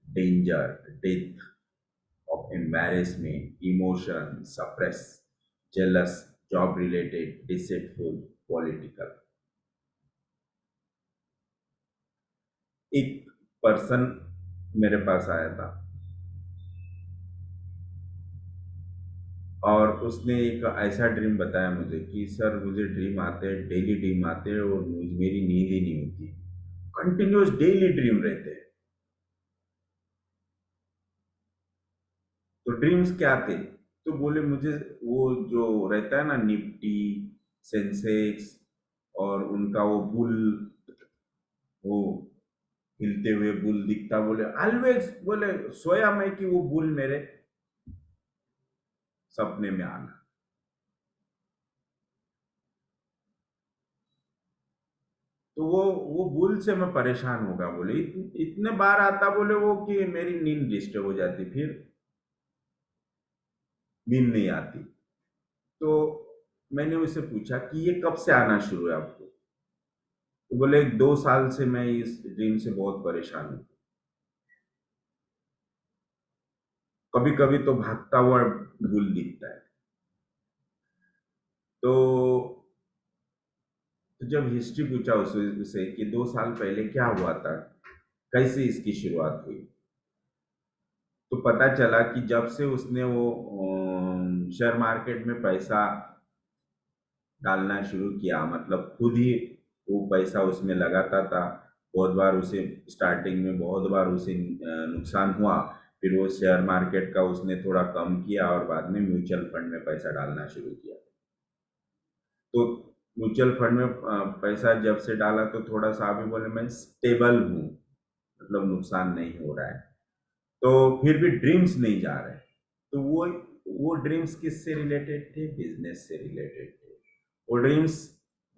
danger, death, of embarrassment, emotion, suppress, jealous, job related, deceitful, political. एक person मेरे पास आया था और उसने एक ऐसा ड्रीम बताया मुझे कि सर मुझे ड्रीम आते हैं, डेली ड्रीम आते हैं और मेरी नींद ही नहीं होती, कंटिन्यूस डेली ड्रीम रहते हैं. तो ड्रीम्स क्या थे? तो बोले मुझे वो जो रहता है ना, निफ्टी, सेंसेक्स, और उनका वो बुल, वो हिलते हुए बुल दिखता. बोले ऑलवेज, बोले सोया मैं कि वो बुल मेरे सपने में आना. तो वो बुल से मैं परेशान होगा. बोले इतने बार आता, बोले वो कि मेरी नींद डिस्टर्ब हो जाती, फिर नींद नहीं आती. तो मैंने उससे पूछा कि ये कब से आना शुरू है आपको? तो बोले 2 साल से मैं इस ड्रीम से बहुत परेशान हूँ. कभी कभी तो भागता हुआ भूल दिखता है. तो जब हिस्ट्री पूछा उसे कि 2 साल पहले क्या हुआ था, कैसे इसकी शुरुआत हुई, तो पता चला कि जब से उसने वो शेयर मार्केट में पैसा डालना शुरू किया, मतलब खुद ही वो पैसा उसमें लगाता था. बहुत बार उसे स्टार्टिंग में बहुत बार उसे नुकसान हुआ. फिर वो शेयर मार्केट का उसने थोड़ा कम किया और बाद में म्यूचुअल फंड में पैसा डालना शुरू किया. तो म्यूचुअल फंड में पैसा जब से डाला तो थोड़ा सा अभी बोले मैं स्टेबल हूँ, मतलब नुकसान नहीं हो रहा है. तो फिर भी ड्रीम्स नहीं जा रहे. तो वो वो ड्रीम्स किससे रिलेटेड थे? बिजनेस से रिलेटेड थे। वो dreams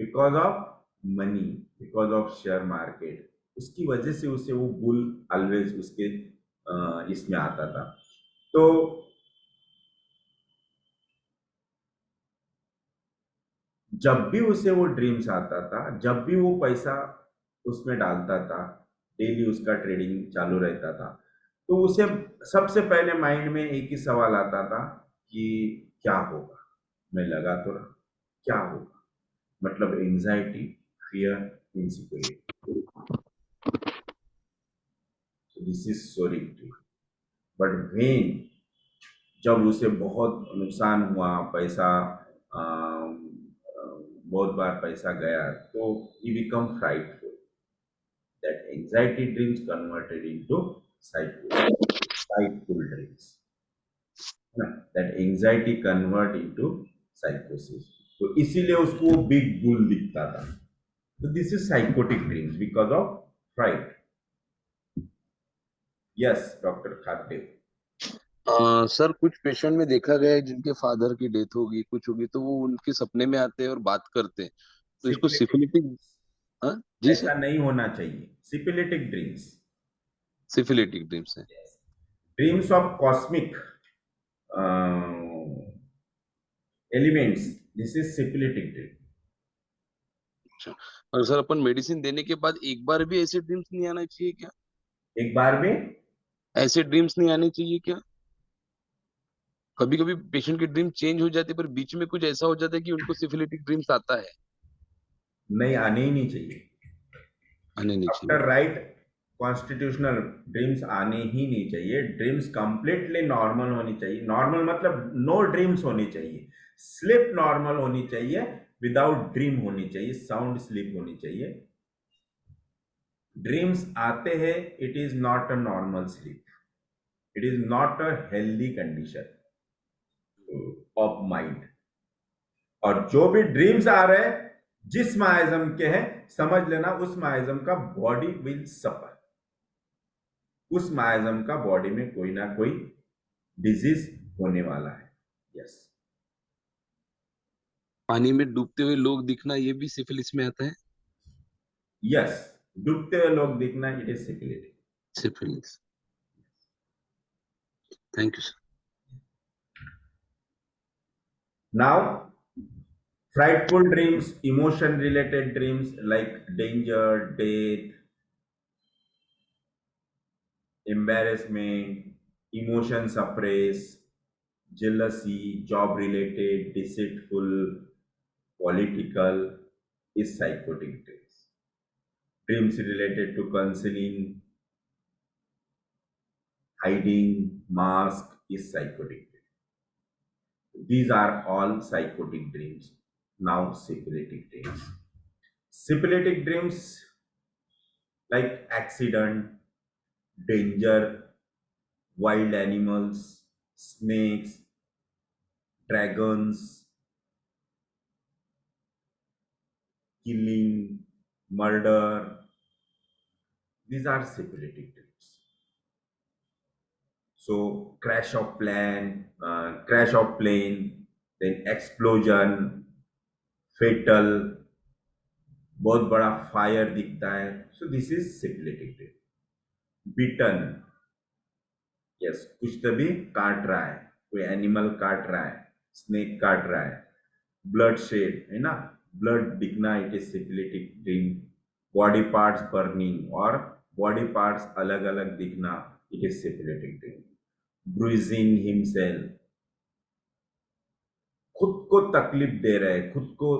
because of money, because of share market, उसकी वजह से उसे वो बुल ऑलवेज उसके इसमें आता था। तो जब भी उसे वो ड्रीम्स आता था, जब भी वो पैसा उसमें डालता था, डेली उसका ट्रेडिंग चालू रहता था, तो उसे सबसे पहले माइंड में एक ही सवाल आता था कि क्या होगा, मैं लगा तो रहा, क्या होगा, मतलब anxiety, fear, insecurity. This is psoric. But when, जब उसे बहुत नुकसान हुआ, पैसा बहुत बार पैसा गया, तो he become frightful. That anxiety dreams converted into साइकोफुल ड्रीम्स, ना, that anxiety convert into sycosis. तो इसीलिए उसको बिग बुल दिखता था। तो this is sycotic dreams because of fright. Yes doctor खाद्य। सर कुछ पेशेंट में देखा गया है जिनके फादर की डेथ होगी, कुछ होगी, तो वो उनके सपने में आते हैं और बात करते हैं, तो इसको सिपिलिटिक, सिफिलिटिक। हाँ जी ऐसा सर। नहीं होना चाहिए। सिपिलिटिक ड्रीम्स, सिफिलिटिक ड्रीम्स है। Dreams of cosmic elements, this is syphilitic dream. अच्छा, और सर अपन मेडिसिन देने के बाद एक बार भी ऐसे ड्रीम्स नहीं आना चाहिए क्या? एक बार में ऐसे ड्रीम्स नहीं आने चाहिए क्या? कभी कभी पेशेंट की ड्रीम चेंज हो जाती है, पर बीच में कुछ ऐसा हो जाता है कि उनको सिफिलिटिक ड्रीम्स आता है। नहीं आने ही नहीं चाहिए। आने नहीं चाहिए। डॉक्टर राइट, कॉन्स्टिट्यूशनल, ड्रीम्स आने ही नहीं चाहिए। ड्रीम्स कंप्लीटली नॉर्मल होनी चाहिए। नॉर्मल मतलब नो ड्रीम्स होनी चाहिए। स्लिप नॉर्मल होनी चाहिए, विदाउट ड्रीम होनी चाहिए, साउंड स्लीप होनी चाहिए। ड्रीम्स आते हैं, it is not a normal sleep, it is not a healthy condition of mind. और जो भी ड्रीम्स आ रहे हैं, जिस माइज्म के हैं, समझ लेना उस माइज्म का बॉडी विल सफर। उस माइज्म का बॉडी में कोई ना कोई डिजीज होने वाला है। यस। पानी में डूबते हुए लोग दिखना, ये भी सिफिलिस में आता है। यस, डूबते हुए लोग दिखना, it is syphilitic. Syphilis. Thank you sir. Now, frightful dreams, emotion related dreams like danger, death, embarrassment, emotion suppress, jealousy, job related, deceitful, political, is psychotic dreams. Dreams related to counseling, hiding, mask, is psychotic dream. These are all psychotic dreams. Now syphilitic dreams. Syphilitic dreams like accident, danger, wild animals, snakes, dragons, killing, murder. These are syphilitic dreams. So crash of plane, then explosion, fatal, बहुत बड़ा fire दिखता है. So this is syphilitic dream. Bitten, yes, कुछ तभी काट रहा है, कोई एनिमल काट रहा है, स्नेक काट रहा है. ब्लड शेड है ना, ब्लड दिखना, it is syphilitic dream. Body parts burning और बॉडी पार्ट्स अलग अलग दिखना, it is syphilitic dream. Bruising himself, खुद को तकलीफ दे रहे हैं, खुद को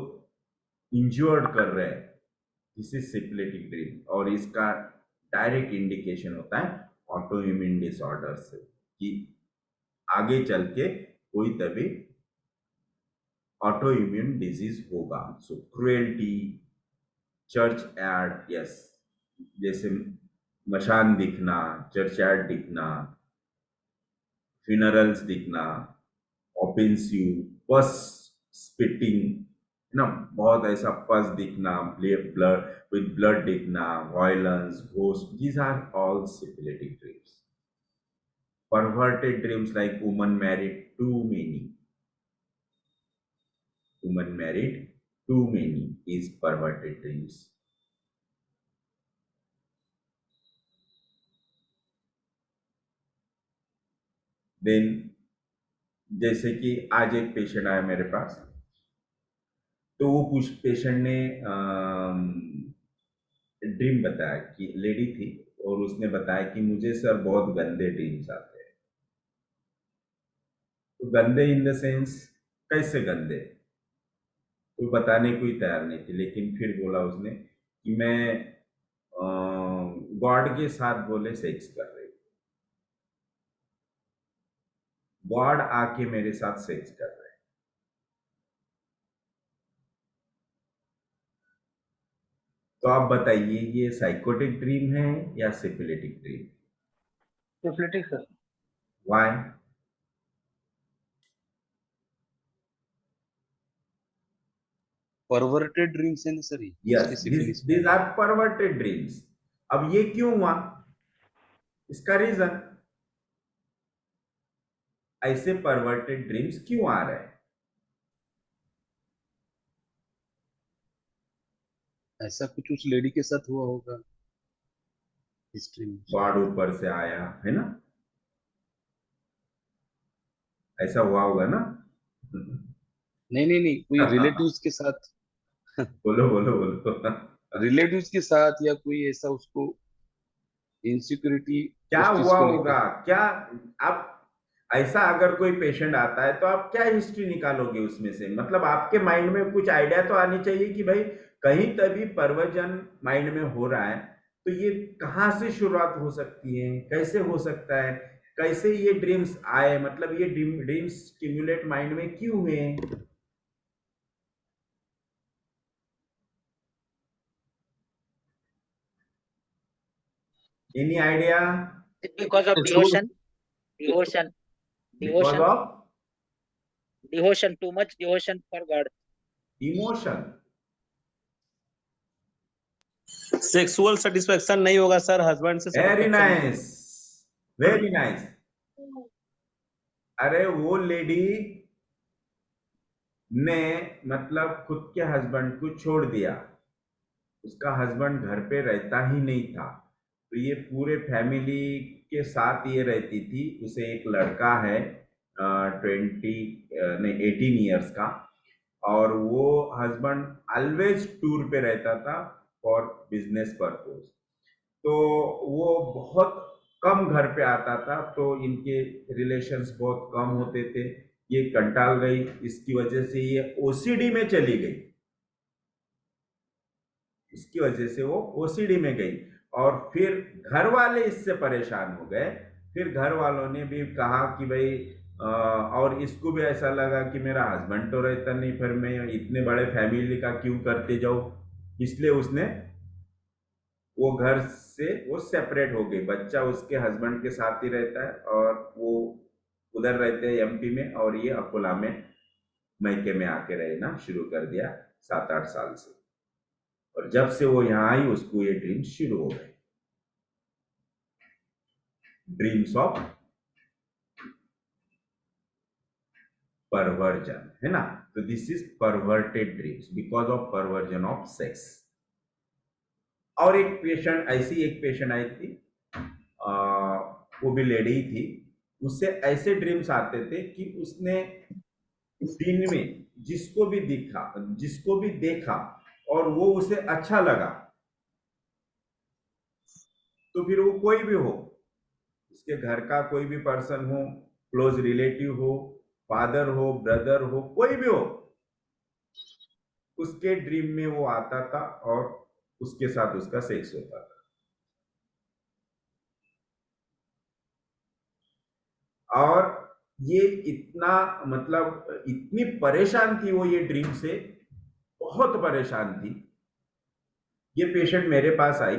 इंज्योर्ड कर रहे हैं, दिस इज सिफिलिटिक ड्रीम. और इसका डायरेक्ट इंडिकेशन होता है ऑटो इम्यून डिसऑर्डर से, कि आगे चल के कोई तभी ऑटो इम्यून डिजीज होगा. So cruelty, churchyard, yes, जैसे मशान दिखना, चर्च एड दिखना, फ्यूनरल्स दिखना, ऑफेंसिव, पस स्पिटिंग ना, बहुत ऐसा पस दिखना, ब्लड विद ब्लड दिखना, violence, ghost, these are all syphilitic dreams. perverted dreams like woman married too many. Woman married too many is perverted dreams. Then जैसे कि आज एक पेशेंट आया मेरे पास, तो वो पेशेंट ने ड्रीम बताया कि लेडी थी और उसने बताया कि मुझे सर बहुत गंदे ड्रीम्स आते हैं। तो गंदे इन द सेंस कैसे गंदे, कोई बताने को ही तैयार नहीं थी, लेकिन फिर बोला उसने कि मैं गॉड के साथ बोले सेक्स कर रही, गॉड आके मेरे साथ सेक्स कर रहे। तो आप बताइए ये साइकोटिक ड्रीम है या syphilitic dream? Syphilitic sir. Why? Perverted dreams है ना sir, yes, these are perverted dreams. अब ये क्यों हुआ, इसका रीजन, ऐसे परवर्टेड ड्रीम्स क्यों आ रहे हैं? ऐसा कुछ उस लेडी के साथ हुआ होगा हिस्ट्री में, गॉड ऊपर से आया है ना, ऐसा हुआ होगा ना? नहीं, कोई रिलेटिव्स के साथ, बोलो बोलो बोलो। रिलेटिव्स के साथ या कोई ऐसा उसको इनसिक्योरिटी क्या उस चीज हुआ को होगा, लेकर। क्या आप ऐसा अगर कोई पेशेंट आता है तो आप क्या हिस्ट्री निकालोगे उसमें से, मतलब आपके माइंड में कुछ आइडिया तो आनी चाहिए कि भाई कहीं तभी परवर्जन माइंड में हो रहा है, तो ये कहाँ से शुरुआत हो सकती है, कैसे हो सकता है, कैसे ये ड्रीम्स आए, मतलब ये ड्रीम्स स्टिमुलेट माइंड में क्यों हुए? Any idea? Because of devotion, devotion, because devotion, of devotion, too much devotion for God. Emotion. Sexual satisfaction नहीं होगा सर, हस्बैंड से वेरी satisfaction नहीं नाइस, वेरी नाइस। अरे वो लेडी ने मतलब खुद के हस्बैंड को छोड़ दिया, उसका हस्बैंड घर पे रहता ही नहीं था, तो ये पूरे फैमिली के साथ ये रहती थी। उसे एक लड़का है 18 ईयर्स का, और वो हस्बैंड ऑलवेज टूर पे रहता था फॉर बिजनेस पर्पस, तो वो बहुत कम घर पे आता था, तो इनके रिलेशंस बहुत कम होते थे। ये कंटाल गई, इसकी वजह से ये ओसीडी में चली गई, इसकी वजह से वो ओसीडी में गई, और फिर घर वाले इससे परेशान हो गए। फिर घर वालों ने भी कहा कि भाई और इसको भी ऐसा लगा कि मेरा हस्बैंड तो रहता नहीं, फिर मैं इतने बड़े फैमिली का क्यों करते जाऊं, इसलिए उसने वो घर से वो सेपरेट हो गई। बच्चा उसके हस्बैंड के साथ ही रहता है, और वो उधर रहते हैं एमपी में, और ये अकोला में मैके में आके रहना शुरू कर दिया 7-8 साल से, और जब से वो यहाँ आई उसको ये ड्रीम शुरू हो गए, ड्रीम्स ऑफ परवर्जन, है ना। तो this is perverted dreams because of perversion of sex. और एक पेशेंट आई थी, वो भी लेडी ही थी, उससे ऐसे ड्रीम्स आते थे कि उसने दिन में जिसको भी देखा और वो उसे अच्छा लगा, तो फिर वो कोई भी हो, उसके घर का कोई भी पर्सन हो, क्लोज रिलेटिव हो, फादर हो, ब्रदर हो, कोई भी हो, उसके ड्रीम में वो आता था और उसके साथ उसका सेक्स होता था। और ये इतना मतलब इतनी परेशान थी वो ये ड्रीम से, बहुत परेशान थी। ये पेशेंट मेरे पास आई,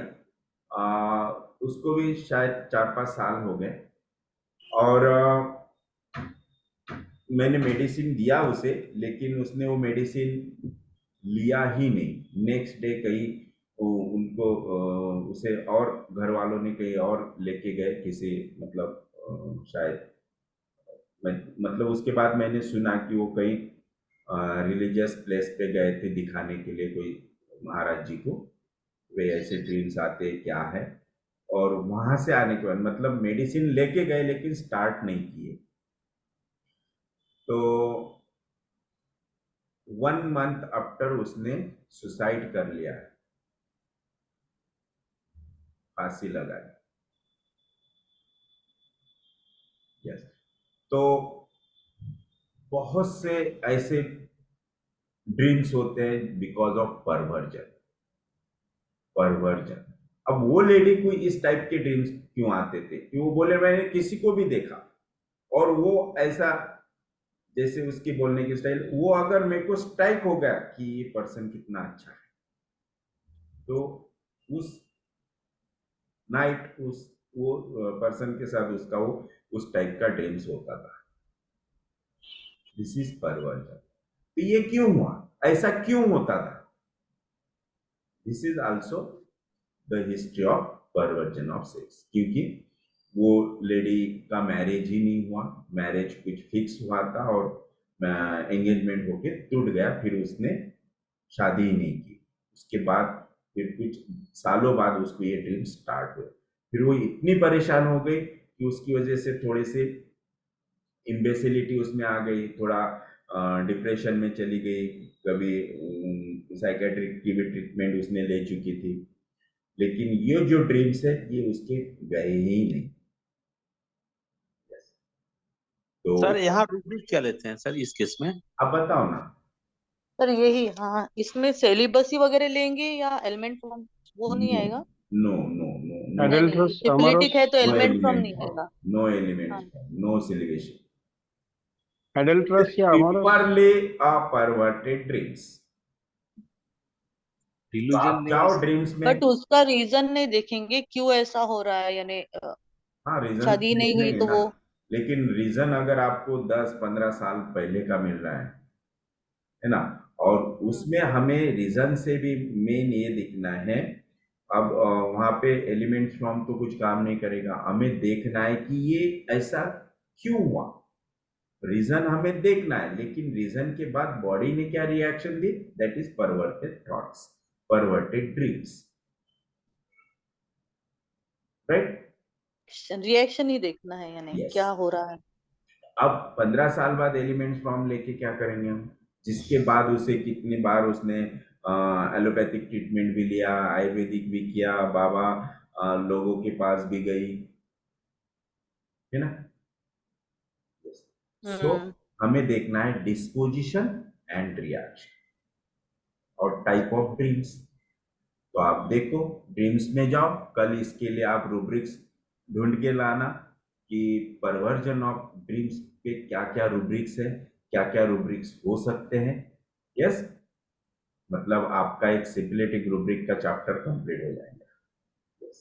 उसको भी शायद 4-5 साल हो गए, और मैंने मेडिसिन दिया उसे, लेकिन उसने वो मेडिसिन लिया ही नहीं। नेक्स्ट डे कहीं उनको उसे और घर वालों ने कहीं और लेके गए, किसी मतलब शायद मतलब उसके बाद मैंने सुना कि वो कहीं रिलीजियस प्लेस पे गए थे दिखाने के लिए कोई महाराज जी को, वे ऐसे ड्रीम्स आते क्या है, और वहां से आने के बाद मतलब मेडिसिन लेके गए लेकिन स्टार्ट नहीं किए। तो 1 मंथ आफ्टर उसने सुसाइड कर लिया, फांसी लगाई। यस। तो बहुत से ऐसे ड्रीम्स होते हैं बिकॉज ऑफ परवर्जन। परवर्जन। अब वो लेडी को इस टाइप के ड्रीम्स क्यों आते थे कि वो बोले मैंने किसी को भी देखा और वो ऐसा, जैसे उसकी बोलने की स्टाइल, वो अगर मेरे को स्ट्राइक हो गया कि ये पर्सन कितना अच्छा है, तो उस नाइट उस वो पर्सन के साथ उसका वो उस टाइप का ड्रीम्स होता था। This is perversion. तो ये क्यों हुआ, ऐसा क्यों होता था? This is also the history of perversion of sex. क्योंकि वो लेडी का मैरिज ही नहीं हुआ, मैरिज कुछ फिक्स हुआ था और एंगेजमेंट होके टूट गया, फिर उसने शादी ही नहीं की। उसके बाद फिर कुछ सालों बाद उसको ये ड्रीम स्टार्ट हुए। फिर वो इतनी परेशान हो गई कि उसकी वजह से थोड़े से इम्बेसिलिटी उसमें आ गई, थोड़ा डिप्रेशन में चली गई, कभी साइकेट्रिक की भी ट्रीटमेंट उसने ले चुकी थी, लेकिन ये जो ड्रीम्स है ये उसके गए ही नहीं। तो सर यहाँ रूब्रिक क्या लेते हैं सर इस केस में? अब बताओ ना। सर यही, हाँ, इसमें सेलिबसी वगैरह लेंगे या एलिमेंट फ्रॉम, वो नहीं नो आएगा? नो नो नो नो, नहीं नहीं, Adulterous, सिफिलिटिक है amorous, तो नो एलिमेंट फ्रॉम एलिमेंट नहीं फॉर्म, आएगा। नो एलिमेंट हाँ। फॉर्म, नो सिलेबेशन। adulterous या amorous? Purely a perverted dreams। तो डिल्यूजन आप नहीं है जाओ सर? ड्रीम्स में। बट उसका रीजन नहीं देखेंगे क्यों ऐसा हो रहा है, यानी हाँ, रीजन शादी नहीं हुई देखेंगे तो ना, वो। लेकिन रीजन अगर आपको 10-15 साल पहले का मिल रहा है ना, और उसमें हमें रीजन से भी मेन ये दिखना है। अब वहां पे एलिमेंट्स फॉर्म तो कुछ काम नहीं करेगा, हमें देखना है कि ये ऐसा क्यों हुआ। रीजन हमें देखना है, लेकिन रीजन के बाद बॉडी ने क्या रिएक्शन दी, that is perverted thoughts, perverted dreams, right. Reaction ही देखना है, यानी यस। क्या हो रहा है। अब 15 साल बाद एलिमेंट्स फॉर्म लेके क्या करेंगे हम, जिसके बाद उसे कितनी बार उसने एलोपैथिक ट्रीटमेंट भी लिया, आयुर्वेदिक भी किया, बाबा लोगों के पास भी गई, है ना। सो हमें देखना है डिस्पोजिशन एंड रिएक्शन और टाइप ऑफ ड्रीम्स। तो आप देखो, ड्रीम्स में जाओ, कल इसके लिए आप रूब्रिक्स ढूंढ के लाना कि परवर्जन ऑफ ड्रीम्स के क्या क्या रूब्रिक्स है, क्या क्या रूब्रिक्स हो सकते हैं। यस, मतलब आपका एक सिपिलिटिक रूब्रिक का चैप्टर कंप्लीट हो जाएगा। Yes.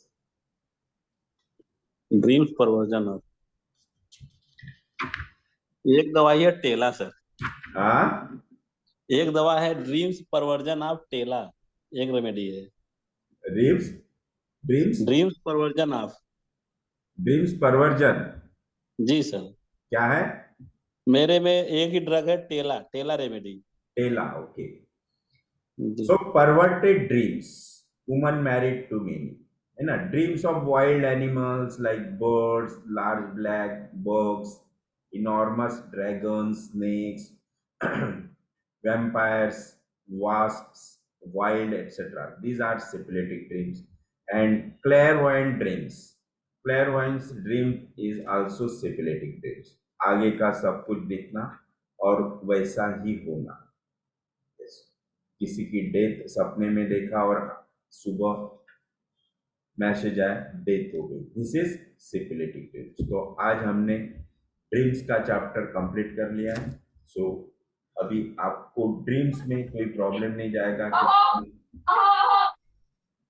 ड्रीम्स परवर्जन ऑफ, एक दवाई है टेला सर, हाँ, एक दवा है ड्रीम्स परवर्जन ऑफ टेला, एक रेमेडी है dreams, dreams, dreams perversion of. Dreams perversion जी सर, क्या है? मेरे में एक ही ड्रग है टेला, टेला रेमेडी। टेला, ओके। जी So perverted dreams, woman married to many, है ना, dreams of wild animals like birds, large black bugs, enormous dragons, snakes, vampires, wasps, wild, etc. These are syphilitic dreams. And clairvoyant dreams. Clairvoyance dream is also syphilitic dreams. आगे का सब कुछ देखना और वैसा ही होना। किसी की डेथ सपने में देखा और सुबह मैसेज आया डेथ हो गई, दिस इज सिपिलिटिक ड्रीम्स। तो आज हमने ड्रीम्स का चैप्टर कंप्लीट कर लिया है। सो अभी आपको ड्रीम्स में कोई प्रॉब्लम नहीं जाएगा कि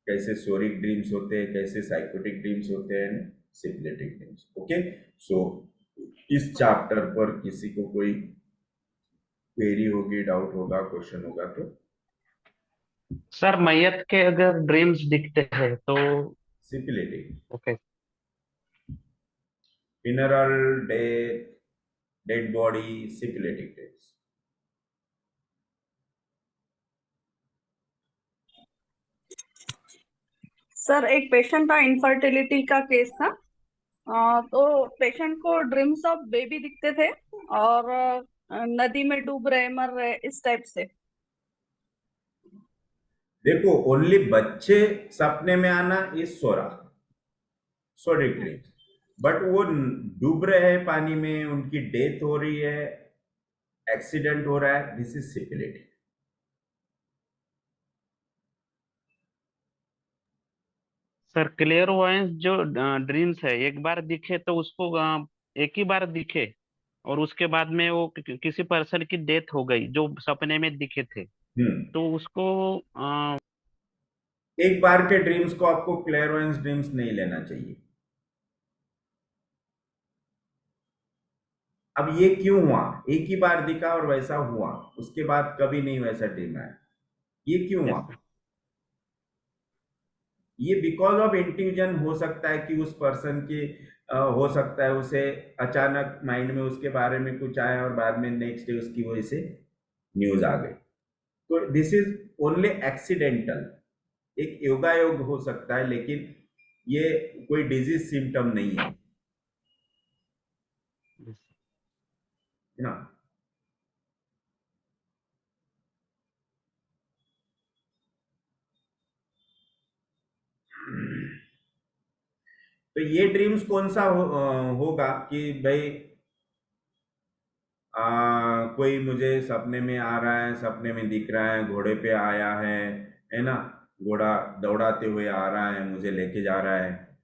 कैसे सोरिक ड्रीम्स होते हैं, कैसे साइकोटिक ड्रीम्स होते हैं, सिपिलिटिक ड्रीम्स। ओके, सो इस चैप्टर पर किसी को कोई क्वेरी होगी, डाउट होगा, क्वेश्चन होगा तो? सर मैयत के अगर ड्रीम्स दिखते हैं तो? Syphilitic. Okay. funeral, death, dead body, syphilitic dreams. Sir एक पेशेंट था, इनफर्टिलिटी का केस था। तो पेशेंट को ड्रीम्स ऑफ बेबी दिखते थे और नदी में डूब रहे, मर रहे, इस टाइप से। देखो, ओनली बच्चे सपने में आना इज सोडिक ड्रीम्स, बट वो डूब रहे हैं पानी में, उनकी डेथ हो रही है, एक्सीडेंट हो रहा है, दिस इज सिफिलिटिक। सर क्लियरवॉयंस जो ड्रीम्स है, एक बार दिखे तो उसको एक ही बार दिखे और उसके बाद में वो किसी पर्सन की डेथ हो गई जो सपने में दिखे थे, तो उसको एक बार के ड्रीम्स को आपको क्लेयरवॉयंस ड्रीम्स नहीं लेना चाहिए। अब ये क्यों हुआ? एक ही बार दिखा और वैसा हुआ, उसके बाद कभी नहीं वैसा ड्रीम आया, ये क्यों हुआ? ये बिकॉज ऑफ इंट्यूजन हो सकता है कि उस पर्सन की हो सकता है उसे अचानक माइंड में उसके बारे में कुछ आया और बाद में नेक्स्ट डे उसकी वजह से न्यूज आ गई। तो दिस इज ओनली एक्सीडेंटल, एक योगायोग हो सकता है, लेकिन ये कोई डिजीज सिम्टम नहीं है ना। तो ये ड्रीम्स कौन सा होगा कि भाई कोई मुझे सपने में आ रहा है, सपने में दिख रहा है, घोड़े पे आया है ना, घोड़ा दौड़ाते हुए आ रहा है, मुझे लेके जा रहा है।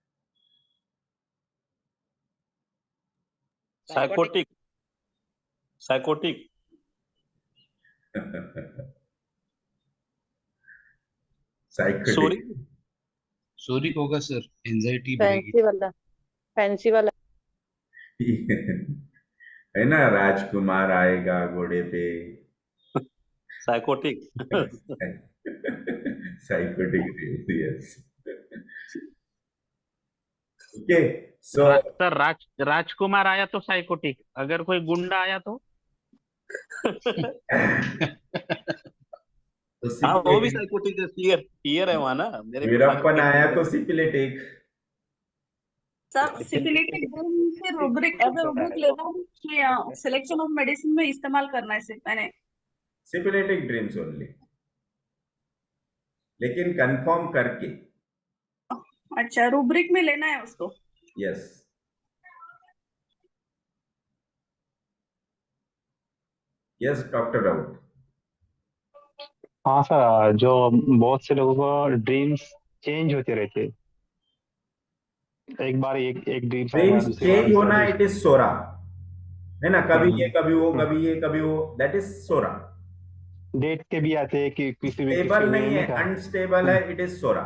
Psychotic, psychotic. साइकोटिक सोरिक होगा सर, एंजाइटी बढ़ेगी। फैंसी वाला है ना, राजकुमार आएगा घोड़े पे। Sycotic. Sycotic, yes. Okay, so sir राजकुमार आया तो साइकोटिक, अगर कोई गुंडा आया तो हाँ वो भी साइकोटिक है, फियर है वहां ना मेरे वीरप्पन आया तो सिपिलिटिक। सर सिफिलिटिक ड्रीम से रूब्रिक एज अ रूब्रिक लेना है कि सिलेक्शन ऑफ मेडिसिन में इस्तेमाल करना है सिर्फ मैंने? सिपिलिटिक ड्रीम्स ओनली, लेकिन कंफर्म करके। अच्छा, रूब्रिक में लेना है उसको। यस। Yes doctor Raut. हाँ सर, जो बहुत से लोगों को ड्रीम्स चेंज होते रहते, एक बार एक ड्रीम आएगा, ड्रीम्स दूसरी बार चेंज होना, इट दूसरा। इज सोरा, है ना, कभी ये कभी वो, कभी ये कभी वो, दैट इज सोरा। डेट के भी आते हैं कि किसी भी स्टेबल नहीं महीने है, का। अनस्टेबल है, इट इज सोरा।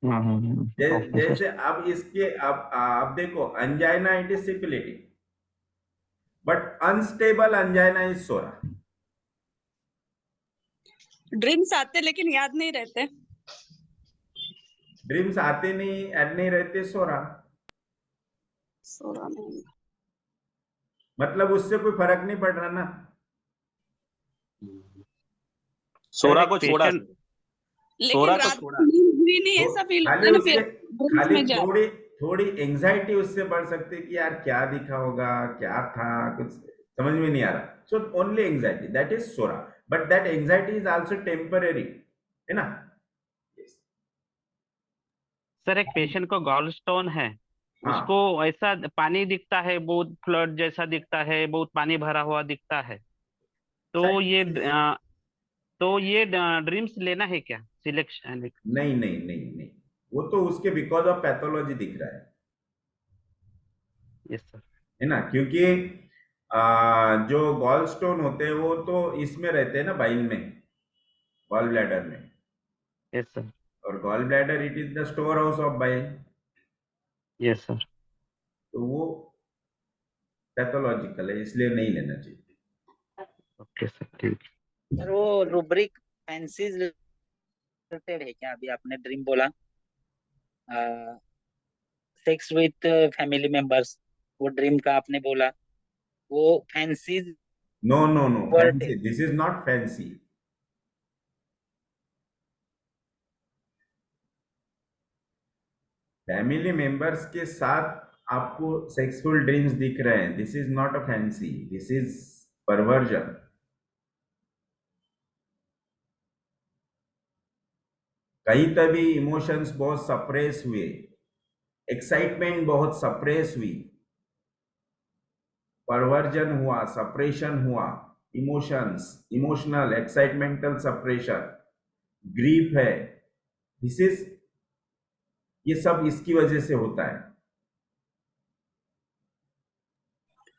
ओके जैसे सर। अब इसके अब देखो, angina it is syphilitic, but unstable angina is psora. Dreams आते लेकिन याद नहीं रहते। ड्रीम्स आते नहीं, याद नहीं रहते, सोरा। सोरा नहीं। मतलब उससे कोई फर्क नहीं पड़ रहा ना। सोरा को छोड़ा, लेकिन सोरा को रात छोड़ा। को नींद हुई नहीं, ऐसा फील होता खाली है ना उससे, फिर ड्रीम्स खाली में जा। थोड़ी थोड़ी एंजाइटी उससे बढ़ सकती है कि यार क्या दिखा होगा, क्या था, कुछ समझ में नहीं आ रहा। So only anxiety, that is psora, but that anxiety is also temporary, है ना। सर एक पेशेंट को गॉल स्टोन है, हाँ, उसको ऐसा पानी दिखता है, बहुत फ्लड जैसा दिखता है, बहुत पानी भरा हुआ दिखता है, तो ये ड्रीम्स लेना है क्या सिलेक्शन? नहीं नहीं नहीं नहीं, वो तो उसके बिकॉज ऑफ पैथोलॉजी दिख रहा यस सर। है ना, क्योंकि जो गॉल स्टोन होते हैं वो तो इसमें रहते हैं ना, बाइल में, गॉल ब्लैडर में। Yes sir. और gall bladder it is the store house of bile. Yes sir. तो वो पैथोलॉजिकल है, इसलिए नहीं लेना चाहिए। ओके सर, ठीक। सर वो रूब्रिक फैंसीज रिलेटेड है क्या? अभी आपने ड्रीम बोला सेक्स विथ फैमिली मेंबर्स, वो ड्रीम का आपने बोला, वो fancies no no no, were fancy, this is not fancy. Family members के साथ आपको सेक्सुअल ड्रीम्स दिख रहे हैं, this is not a fancy, this is perversion. कहीं तभी इमोशंस बहुत सप्रेस हुए, एक्साइटमेंट बहुत सप्रेस हुई, परवर्जन हुआ, सप्रेशन हुआ, emotions, emotional excitemental suppression, grief है, दिस इज, ये सब इसकी वजह से होता है।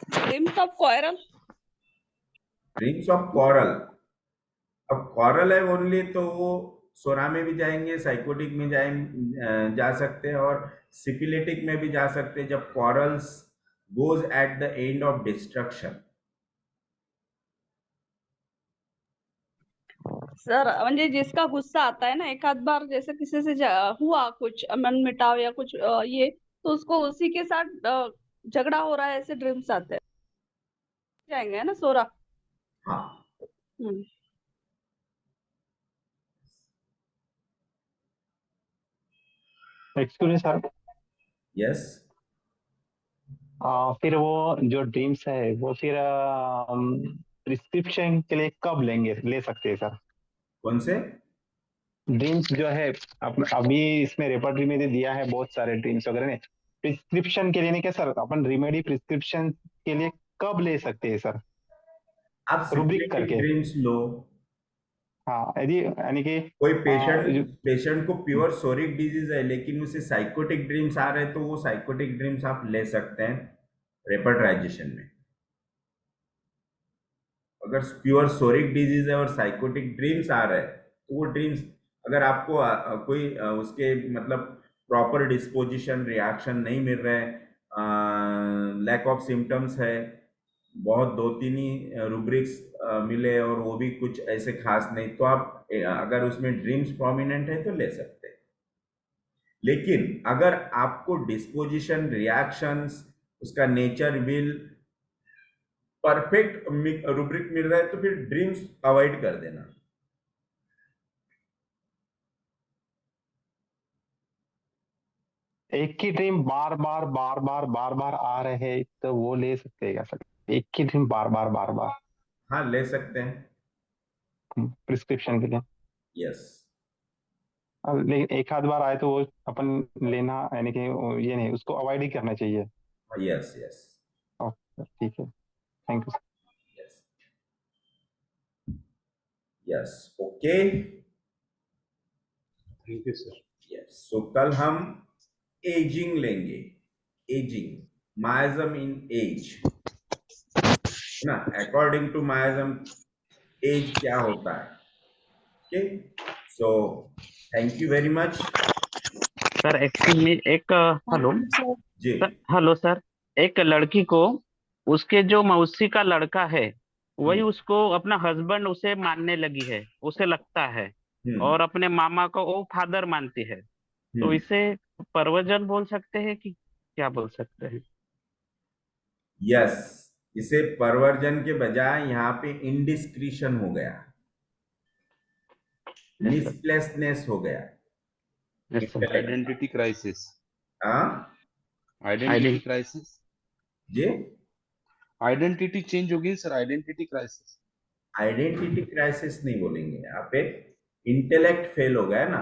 Dreams of quarrel. Dreams of quarrel, अब कॉरल है ओनली तो वो सोरा में भी जाएंगे, साइकोटिक में जा सकते हैं और सिफिलिटिक में भी जा सकते हैं, जब corals goes at the end of destruction. Sir म्हणजे जिसका गुस्सा आता है ना, एक आध बार जैसे किसी से हुआ कुछ मन मिटाव या कुछ ये, तो उसको उसी के साथ झगड़ा हो रहा है, ऐसे ड्रीम्स आते हैं, जाएंगे है ना सोरा। हाँ, हम्म। एक्सक्यूज मी सर, यस, फिर वो जो ड्रीम्स है वो फिर प्रिस्क्रिप्शन के लिए कब ले सकते हैं सर? कौन से ड्रीम्स जो है अभी इसमें रेपर्टरी में दिया है बहुत सारे ड्रीम्स वगैरह ने, प्रिस्क्रिप्शन के लिए नहीं क्या सर? अपन रेमेडी प्रिस्क्रिप्शन के लिए कब ले सकते हैं सर? आप रुब्रिक सिफिलिटिक करके। ड्रीम्स लो। हाँ, यदि यानी कि कोई पेशेंट को प्योर सोरिक डिजीज है लेकिन उसे साइकोटिक ड्रीम्स आ रहे हैं, तो वो साइकोटिक ड्रीम्स आप ले सकते हैं रेपर्टराइजेशन में। अगर प्योर सोरिक डिजीज है और साइकोटिक ड्रीम्स आ रहे हैं, तो वो ड्रीम्स, अगर आपको कोई उसके मतलब प्रॉपर डिस्पोजिशन रिएक्शन नहीं मिल रहे हैं, लैक ऑफ सिम्टम्स है, बहुत 2-3 ही रूब्रिक्स मिले और वो भी कुछ ऐसे खास नहीं, तो आप अगर उसमें ड्रीम्स प्रोमिनेंट है तो ले सकते हैं। लेकिन अगर आपको डिस्पोजिशन, रिएक्शंस, उसका नेचर, विल परफेक्ट रूब्रिक मिल रहा है तो फिर ड्रीम्स अवॉइड कर देना। एक ही ड्रीम बार बार आ रहे हैं तो वो ले सकते हैं क्या सर? एक ही ड्रीम बार बार हाँ, ले सकते हैं प्रिस्क्रिप्शन के लिए। यस। लेकिन एक आध बार आए तो वो अपन लेना, यानी कि ये नहीं, उसको अवॉइड ही करना चाहिए। यस यस ठीक है, thank you. Yes yes, okay, thank you sir. Yes. So कल हम एजिंग लेंगे, एजिंग, माइज्म इन एज, ना, अकॉर्डिंग टू माइज्म एज क्या होता है। Okay, so thank you very much. Sir actually एक हेलो जी, सर, हेलो सर, एक लड़की को उसके जो मौसी का लड़का है वही उसको अपना हस्बैंड उसे मानने लगी है, उसे लगता है, और अपने मामा को वो फादर मानती है, तो इसे परवजन बोल सकते हैं कि क्या बोल सकते हैं? यस, इसे परवर्जन के बजाय यहाँ पे इंडिस्क्रिशन हो गया, मिसप्लेसनेस हो गया। आइडेंटिटी क्राइसिस, हाँ आइडेंटिटी क्राइसिस, जी, आइडेंटिटी चेंज हो गई sir, identity crisis. Identity crisis नहीं बोलेंगे, यहाँ पे इंटेलेक्ट फेल हो गया ना।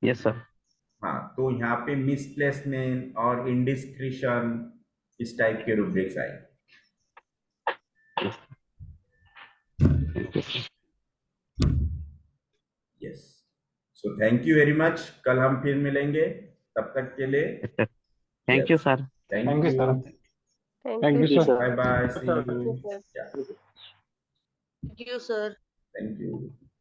Yes sir. हाँ, तो यहाँ पे मिसप्लेसमेंट और इंडिस्क्रिशन इस टाइप के रूब्रिक्स आए। Yes, so thank you very much, कल हम फिर मिलेंगे, तब तक के लिए thank you sir. Thank you sir. Thank you, sir. Bye bye, see you, Thank you, sir. Thank you.